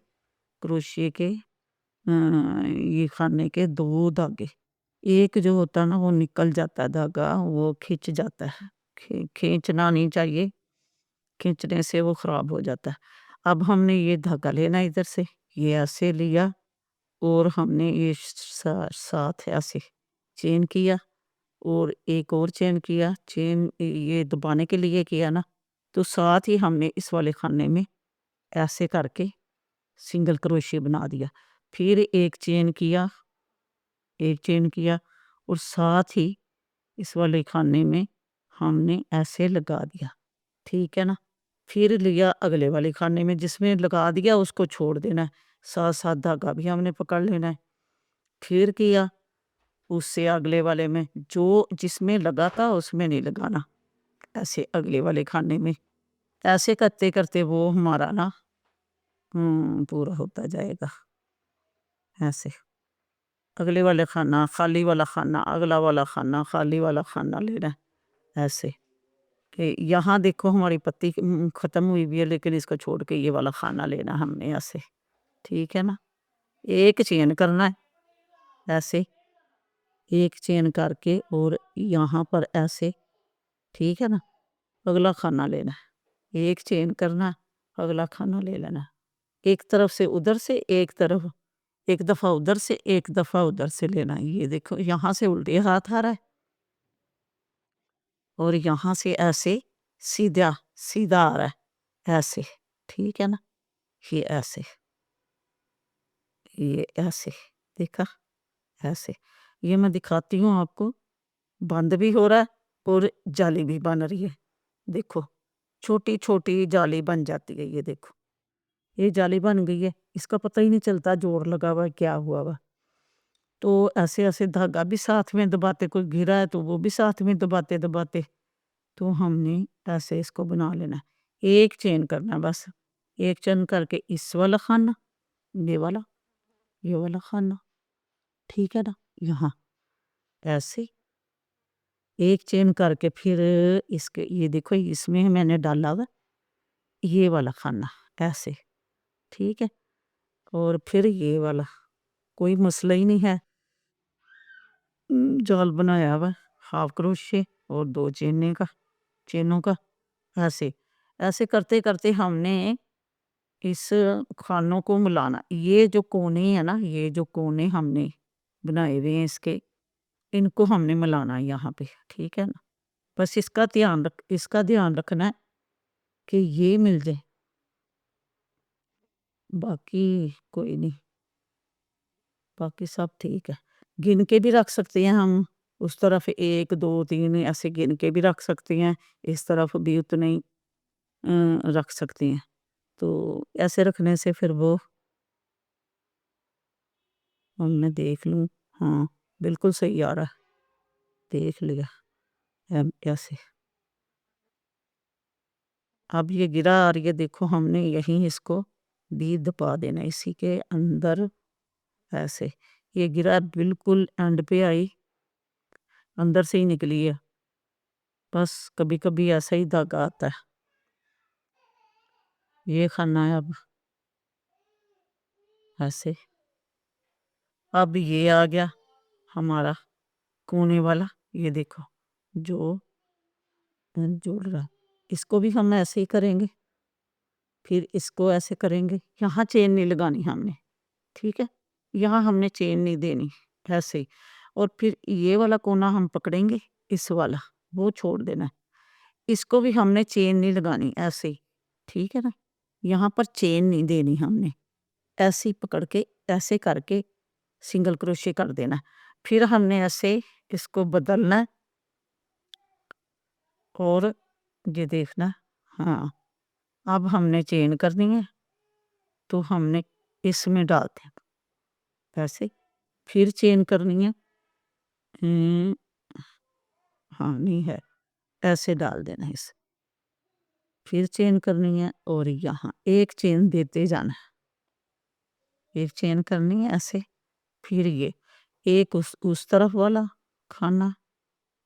Speaker 1: کروشے کے، یہ خانے کے 2 دھاگے، ایک جو ہوتا ہے نا وہ نکل جاتا ہے دھاگا، وہ کھنچ جاتا ہے، کھینچنا نہیں چاہیے، کھینچنے سے وہ خراب ہو جاتا ہے۔ اب ہم نے یہ دھاگا لینا ادھر سے، یہ ایسے لیا اور ہم نے یہ ساتھ ایسے چین کیا اور ایک اور چین کیا، چین یہ دبانے کے لیے کیا نا، تو ساتھ ہی ہم نے اس والے خانے میں ایسے کر کے سنگل کروشے بنا دیا، پھر ایک چین کیا اور ساتھ ہی اس والے خانے میں ہم نے ایسے لگا دیا، ٹھیک ہے نا۔ پھر لیا اگلے والے خانے میں، جس میں لگا دیا اس کو چھوڑ دینا ہے، ساتھ ساتھ دھاگا بھی ہم نے پکڑ لینا ہے۔ پھر کیا اس سے اگلے والے میں، جو جس میں لگا تھا اس میں نہیں لگانا، ایسے اگلے والے خانے میں، ایسے کرتے کرتے وہ ہمارا نا پورا ہوتا جائے گا۔ ایسے اگلے والے خانہ، خالی والا خانہ، اگلا والا خانہ، خالی والا خانہ لینا ہے، ایسے کہ یہاں دیکھو ہماری پتی ختم ہوئی بھی ہے، لیکن اس کو چھوڑ کے یہ والا خانہ لینا ہم نے ایسے، ٹھیک ہے نا۔ ایک چین کرنا ہے ایسے، ایک چین کر کے اور یہاں پر ایسے، ٹھیک ہے نا۔ اگلا خانہ لینا ہے، ایک چین کرنا ہے، اگلا خانہ لے لینا ہے، ایک طرف سے ادھر سے، ایک طرف ایک دفعہ ادھر سے، ایک دفعہ ادھر سے لینا ہے۔ یہ دیکھو یہاں سے الٹے ہاتھ آ رہا ہے اور یہاں سے ایسے سیدھا سیدھا آ رہا ہے، ایسے، ٹھیک ہے نا۔ یہ ایسے، یہ ایسے، دیکھا ایسے، یہ میں دکھاتی ہوں آپ کو، بند بھی ہو رہا ہے اور جالی بھی بن رہی ہے، دیکھو چھوٹی چھوٹی جالی بن جاتی ہے، یہ دیکھو یہ جالی بن گئی ہے، اس کا پتہ ہی نہیں چلتا جوڑ لگا ہوا ہے کیا ہوا ہوا۔ تو ایسے ایسے دھاگا بھی ساتھ میں دباتے، کوئی گھرا ہے تو وہ بھی ساتھ میں دباتے دباتے، تو ہم نے ایسے اس کو بنا لینا ہے۔ ایک چین کرنا بس، ایک چین کر کے اس والا خانہ، یہ والا خانہ، ٹھیک ہے نا۔ یہاں ایسے ایک چین کر کے پھر اس کے، یہ دیکھو اس میں میں نے ڈالا ہوا یہ والا خانہ، ایسے، ٹھیک ہے۔ اور پھر یہ والا، کوئی مسئلہ ہی نہیں ہے، جال بنایا ہوا ہاف کروشے اور 2 چینوں کا، ایسے ایسے کرتے کرتے ہم نے اس خانوں کو ملانا، یہ جو کونے ہیں نا، یہ جو کونے ہم نے بنائے ہوئے ہیں اس کے، ان کو ہم نے ملانا ہے یہاں پہ، ٹھیک ہے نا۔ بس اس کا دھیان رکھنا ہے کہ یہ مل جائے، باقی کوئی نہیں، باقی سب ٹھیک ہے۔ گن کے بھی رکھ سکتے ہیں ہم، اس طرف 1 2 3 ایسے گن کے بھی رکھ سکتے ہیں، اس طرف بھی اتنے ہی رکھ سکتے ہیں، تو ایسے رکھنے سے پھر وہ میں دیکھ لوں، ہاں بالکل صحیح آ رہا ہے۔ دیکھ لیا ایسے. اب یہ گرا اور یہ دیکھو ہم نے یہیں اس کو بھی دبا دینا اسی کے اندر ایسے. یہ گرا بالکل اینڈ پہ آئی اندر سے ہی نکلی ہے. بس کبھی کبھی ایسا ہی دھاگا آتا ہے. یہ کھانا ہے اب ایسے. اب یہ آ گیا ہمارا کونے والا. یہ دیکھو جو جڑ رہا. اس کو بھی ہم ایسے ہی کریں گے. پھر اس کو ایسے کریں گے. یہاں چین نہیں لگانی ہم نے. ٹھیک ہے. یہاں ہم نے چین نہیں دینی ایسے ہی. اور پھر یہ والا کونا ہم پکڑیں گے. اس والا وہ چھوڑ دینا ہے. اس کو بھی ہم نے چین نہیں لگانی ایسے ہی. ٹھیک ہے نا. یہاں پر چین نہیں دینی ہم نے. ایسے ہی پکڑ کے ایسے کر کے سنگل کروشے کر دینا. پھر ہم نے ایسے اس کو بدلنا ہے اور یہ دیکھنا. ہاں اب ہم نے چین کرنی ہے تو ہم نے اس میں ڈال دیں ایسے. پھر چین کرنی ہے. ہاں نہیں ہے ایسے ڈال دینا اس. پھر چین کرنی ہے اور یہاں ایک چین دیتے جانا ہے. ایک چین کرنی ہے ایسے. پھر یہ ایک اس طرف والا کھانا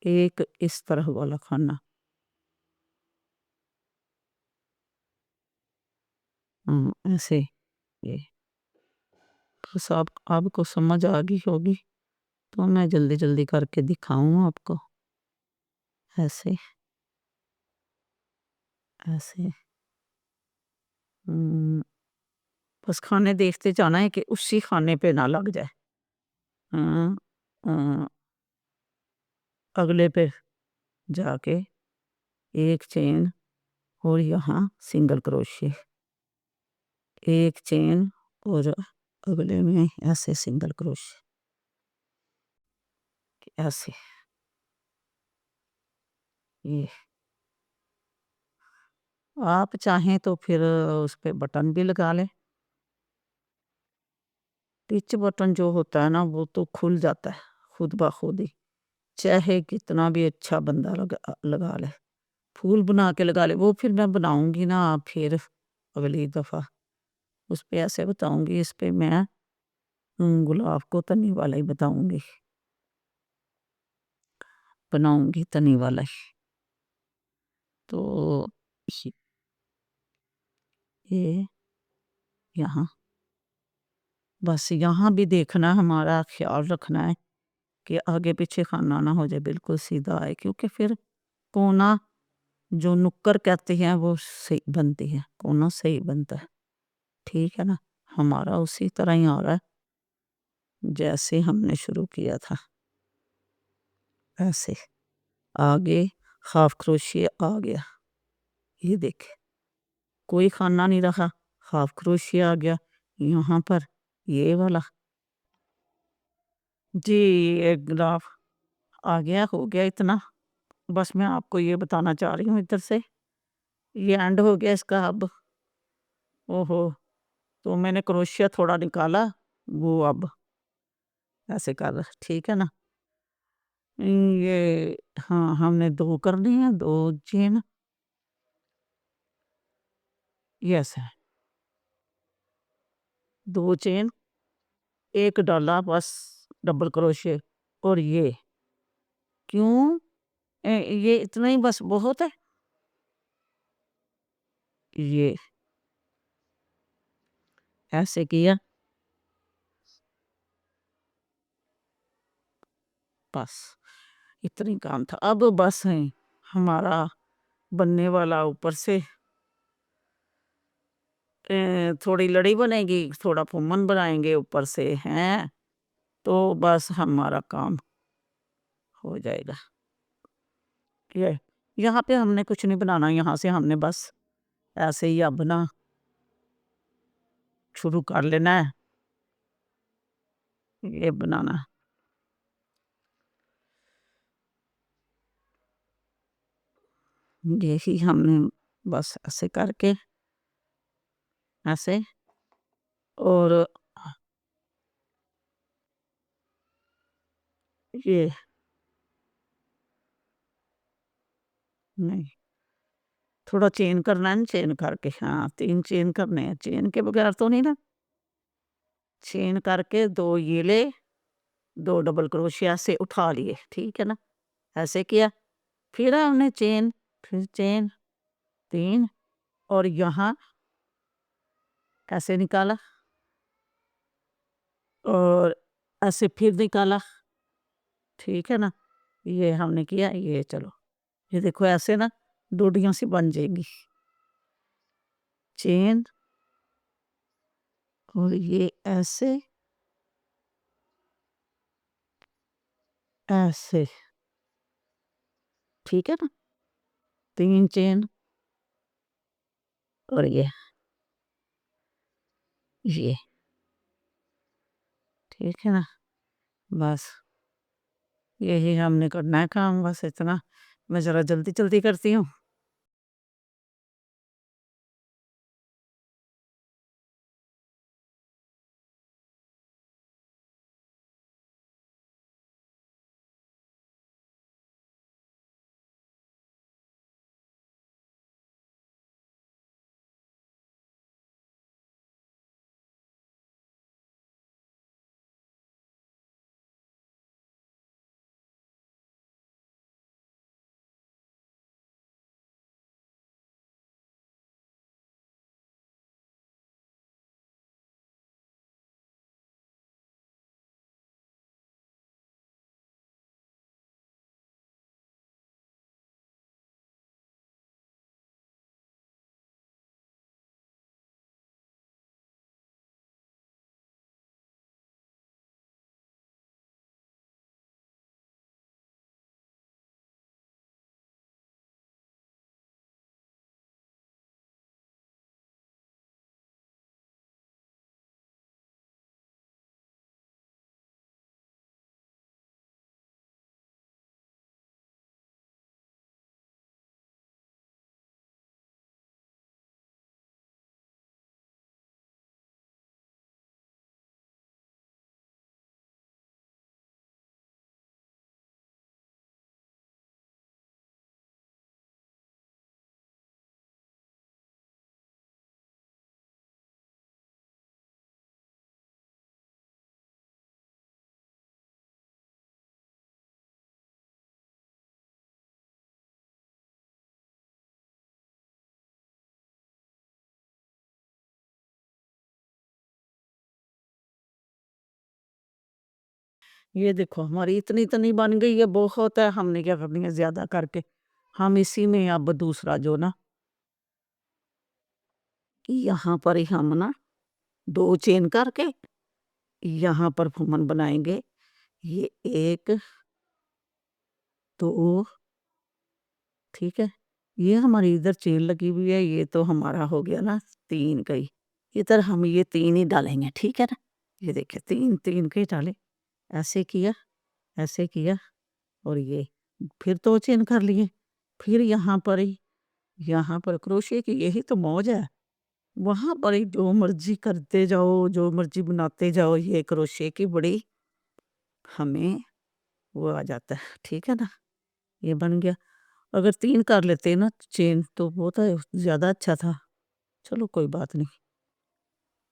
Speaker 1: ایک اس طرف والا کھانا. ایسے. یہ بس آپ کو سمجھ آ گئی ہوگی تو میں جلدی جلدی کر کے دکھاؤں آپ کو. ایسے ایسے. بس کھانے دیکھتے جانا ہے کہ اسی کھانے پہ نہ لگ جائے. اگلے پہ جا کے ایک چین اور یہاں سنگل کروشے. ایک چین اور اگلے میں ایسے سنگل کروشے ایسے. یہ آپ چاہیں تو پھر اس پہ بٹن بھی لگا لیں. ٹچ بٹن جو ہوتا ہے نا وہ تو کھل جاتا ہے خود بخود ہی. چاہے کتنا بھی اچھا بندہ لگا لے. پھول بنا کے لگا لے. وہ پھر میں بناؤں گی نا پھر اگلی دفعہ اس پہ ایسے بتاؤں گی. اس پہ میں گلاب کو تنی والا ہی بتاؤں گی. بناؤں گی تنی والا ہی. تو یہ یہاں بس یہاں بھی دیکھنا ہمارا خیال رکھنا ہے کہ آگے پیچھے کھانا نہ ہو جائے. بالکل سیدھا آئے کیونکہ پھر کونا جو نکر کہتے ہیں وہ صحیح بنتی ہے. کونا صحیح بنتا ہے. ٹھیک ہے نا. ہمارا اسی طرح ہی آ رہا ہے جیسے ہم نے شروع کیا تھا. ایسے آگے ہاف کروشے آ گیا. یہ دیکھیں کوئی کھانا نہیں رہا. ہاف کروشے آ گیا یہاں پر. یہ والا جی ایک گلاف آ گیا. ہو گیا اتنا. بس میں آپ کو یہ بتانا چاہ رہی ہوں ادھر سے. یہ اینڈ ہو گیا اس کا. اب تو میں نے کروشیا تھوڑا نکالا. وہ اب ایسے کر. ٹھیک ہے نا. یہ ہاں ہم نے 2 کرنی ہے. 2 چین. یس ہے 2 چین. ایک ڈالا بس ڈبل کروشے. اور یہ کیوں یہ اتنا ہی بس بہت ہے. یہ ایسے کیا بس اتنی کام تھا. اب بس ہے ہمارا بننے والا. اوپر سے تھوڑی لڑی بنے گی. تھوڑا پھومن بنائیں گے اوپر سے ہیں. تو بس ہمارا کام ہو جائے گا. یہاں پہ ہم نے کچھ نہیں بنانا. یہاں سے ہم نے بس ایسے ہی اب نا شروع کر لینا ہے. یہ بنانا یہی ہم نے بس ایسے کر کے ایسے. اور یہ نہیں تھوڑا چین کرنا ہے نا، چین کر کے ہاں 3 چین کرنے ہیں، چین کے بغیر تو نہیں نا، چین کر کے 2 یہ لے، 2 ڈبل کروشیا سے اٹھا لیے، ٹھیک ہے نا، ایسے کیا، پھر ہم نے چین، پھر چین 3 اور یہاں ایسے نکالا اور ایسے پھر نکالا، ٹھیک ہے نا، یہ ہم نے کیا، یہ چلو یہ دیکھو ایسے نا ڈوڈیاں سی بن جائیں گی، چین اور یہ ایسے ایسے، ٹھیک ہے نا، 3 چین اور یہ ٹھیک ہے نا، بس یہی ہم نے کرنا ہے کام، بس اتنا، میں ذرا جلدی جلدی کرتی ہوں۔ یہ دیکھو ہماری اتنی اتنی بن گئی ہے، بہت ہے، ہم نے کیا کرنی ہے زیادہ کر کے، ہم اسی میں اب دوسرا جو نا یہاں پر ہی ہم نا 2 چین کر کے یہاں پر پھومن بنائیں گے، یہ 1 2 ٹھیک ہے، یہ ہماری ادھر چین لگی ہوئی ہے، یہ تو ہمارا ہو گیا نا 3 کا ہی، ادھر ہم یہ 3 ہی ڈالیں گے، ٹھیک ہے نا، یہ دیکھیں 3 3 کے ڈالے، ایسے کیا اور یہ پھر 2 چین کر لیے، پھر یہاں پر ہی، یہاں پر کروشے کی یہی تو موج ہے، وہاں پر ہی جو مرضی کرتے جاؤ، جو مرضی بناتے جاؤ، یہ کروشے کی بڑی ہمیں وہ آ جاتا ہے، ٹھیک ہے نا، یہ بن گیا، اگر 3 کر لیتے نا چین تو بہت زیادہ اچھا تھا، چلو کوئی بات نہیں،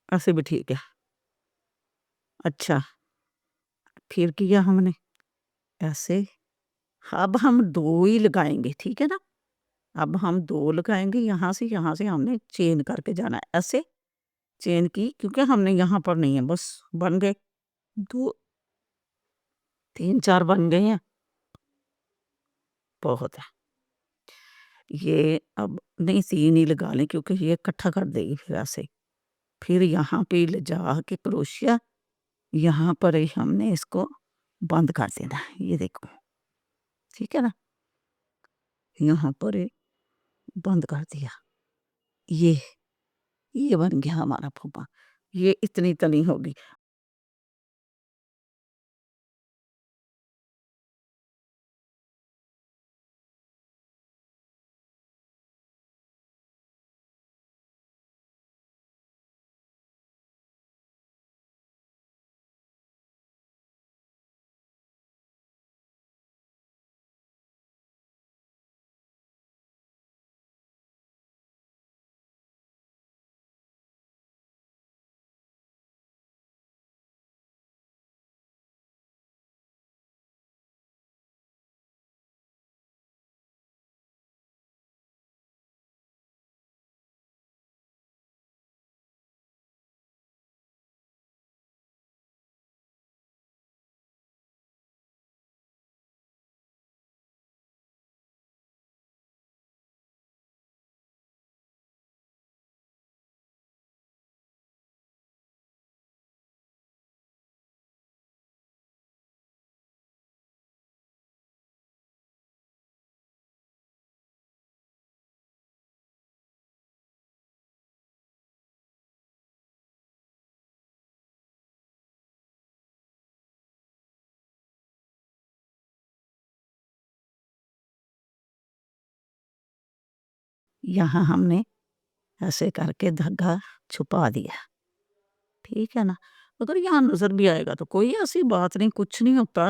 Speaker 1: ایسے بھی ٹھیک ہے، اچھا پھر کیا ہم نے ایسے، اب ہم 2 ہی لگائیں گے، ٹھیک ہے نا، اب ہم 2 لگائیں گے، یہاں سے ہم نے چین کر کے جانا ہے، ایسے چین کی، کیونکہ ہم نے یہاں پر نہیں ہے، بس بن گئے 2 3 4 بن گئے ہیں، بہت ہے، یہ اب نہیں 3 ہی لگا لیں کیونکہ یہ اکٹھا کر دے گی پھر ایسے، پھر یہاں پہ لے جا کے کروشیا یہاں پر ہی ہم نے اس کو بند کر دینا ہے، یہ دیکھو ٹھیک ہے نا، یہاں پر بند کر دیا، یہ بن گیا ہمارا پھوپا، یہ اتنی تنی ہوگی، یہاں ہم نے ایسے کر کے دھاگا چھپا دیا، ٹھیک ہے نا۔ اگر یہاں نظر بھی آئے گا تو کوئی ایسی بات نہیں، کچھ نہیں ہوتا۔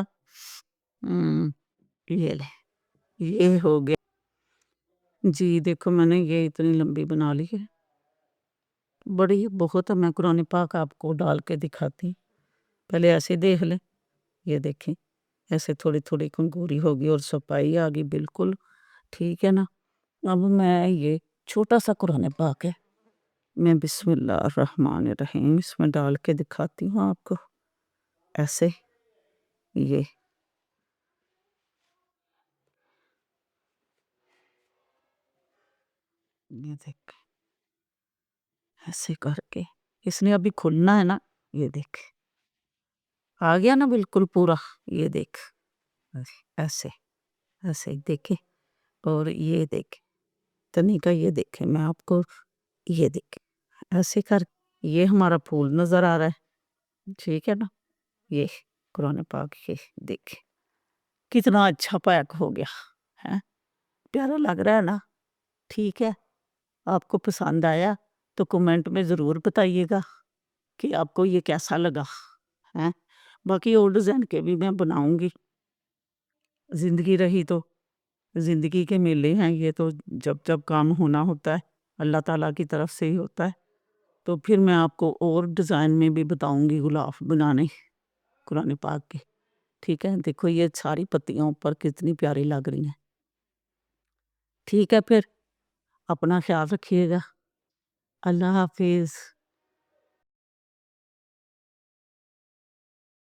Speaker 1: یہ لے، یہ ہو گیا جی۔ دیکھو میں نے یہ اتنی لمبی بنا لی ہے، بڑی بہت ہے۔ میں قرآن پاک آپ کو ڈال کے دکھاتی ہوں، پہلے ایسے دیکھ لیں۔ یہ دیکھیں ایسے تھوڑی تھوڑی کنگوری ہوگی اور صفائی آ گئی بالکل، ٹھیک ہے نا۔ اب میں یہ چھوٹا سا قرآن پاک ہے، میں بسم اللہ الرحمن الرحیم اس میں ڈال کے دکھاتی ہوں آپ کو ایسے۔ یہ دیکھ ایسے کر کے اس نے ابھی کھلنا ہے نا، یہ دیکھ آ گیا نا بالکل پورا۔ یہ دیکھ ایسے ایسے دیکھیں، اور یہ دیکھ تنی کا، یہ دیکھیں میں آپ کو، یہ دیکھ ایسے کر، یہ ہمارا پھول نظر آ رہا ہے، ٹھیک ہے نا۔ یہ قرآن پاک یہ دیکھ کتنا اچھا پیک ہو گیا ہے، پیارا لگ رہا ہے نا، ٹھیک ہے۔ آپ کو پسند آیا تو کمنٹ میں ضرور بتائیے گا کہ آپ کو یہ کیسا لگا ہے۔ باقی اور ڈیزائن کے بھی میں بناؤں گی، زندگی رہی تو، زندگی کے میلے ہیں یہ تو، جب جب کام ہونا ہوتا ہے اللہ تعالیٰ کی طرف سے ہی ہوتا ہے، تو پھر میں آپ کو اور ڈیزائن میں بھی بتاؤں گی غلاف بنانے قرآن پاک کے، ٹھیک ہے۔ دیکھو یہ ساری پتیاں اوپر کتنی پیاری لگ رہی ہیں، ٹھیک ہے۔ پھر اپنا خیال رکھیے گا، اللہ حافظ۔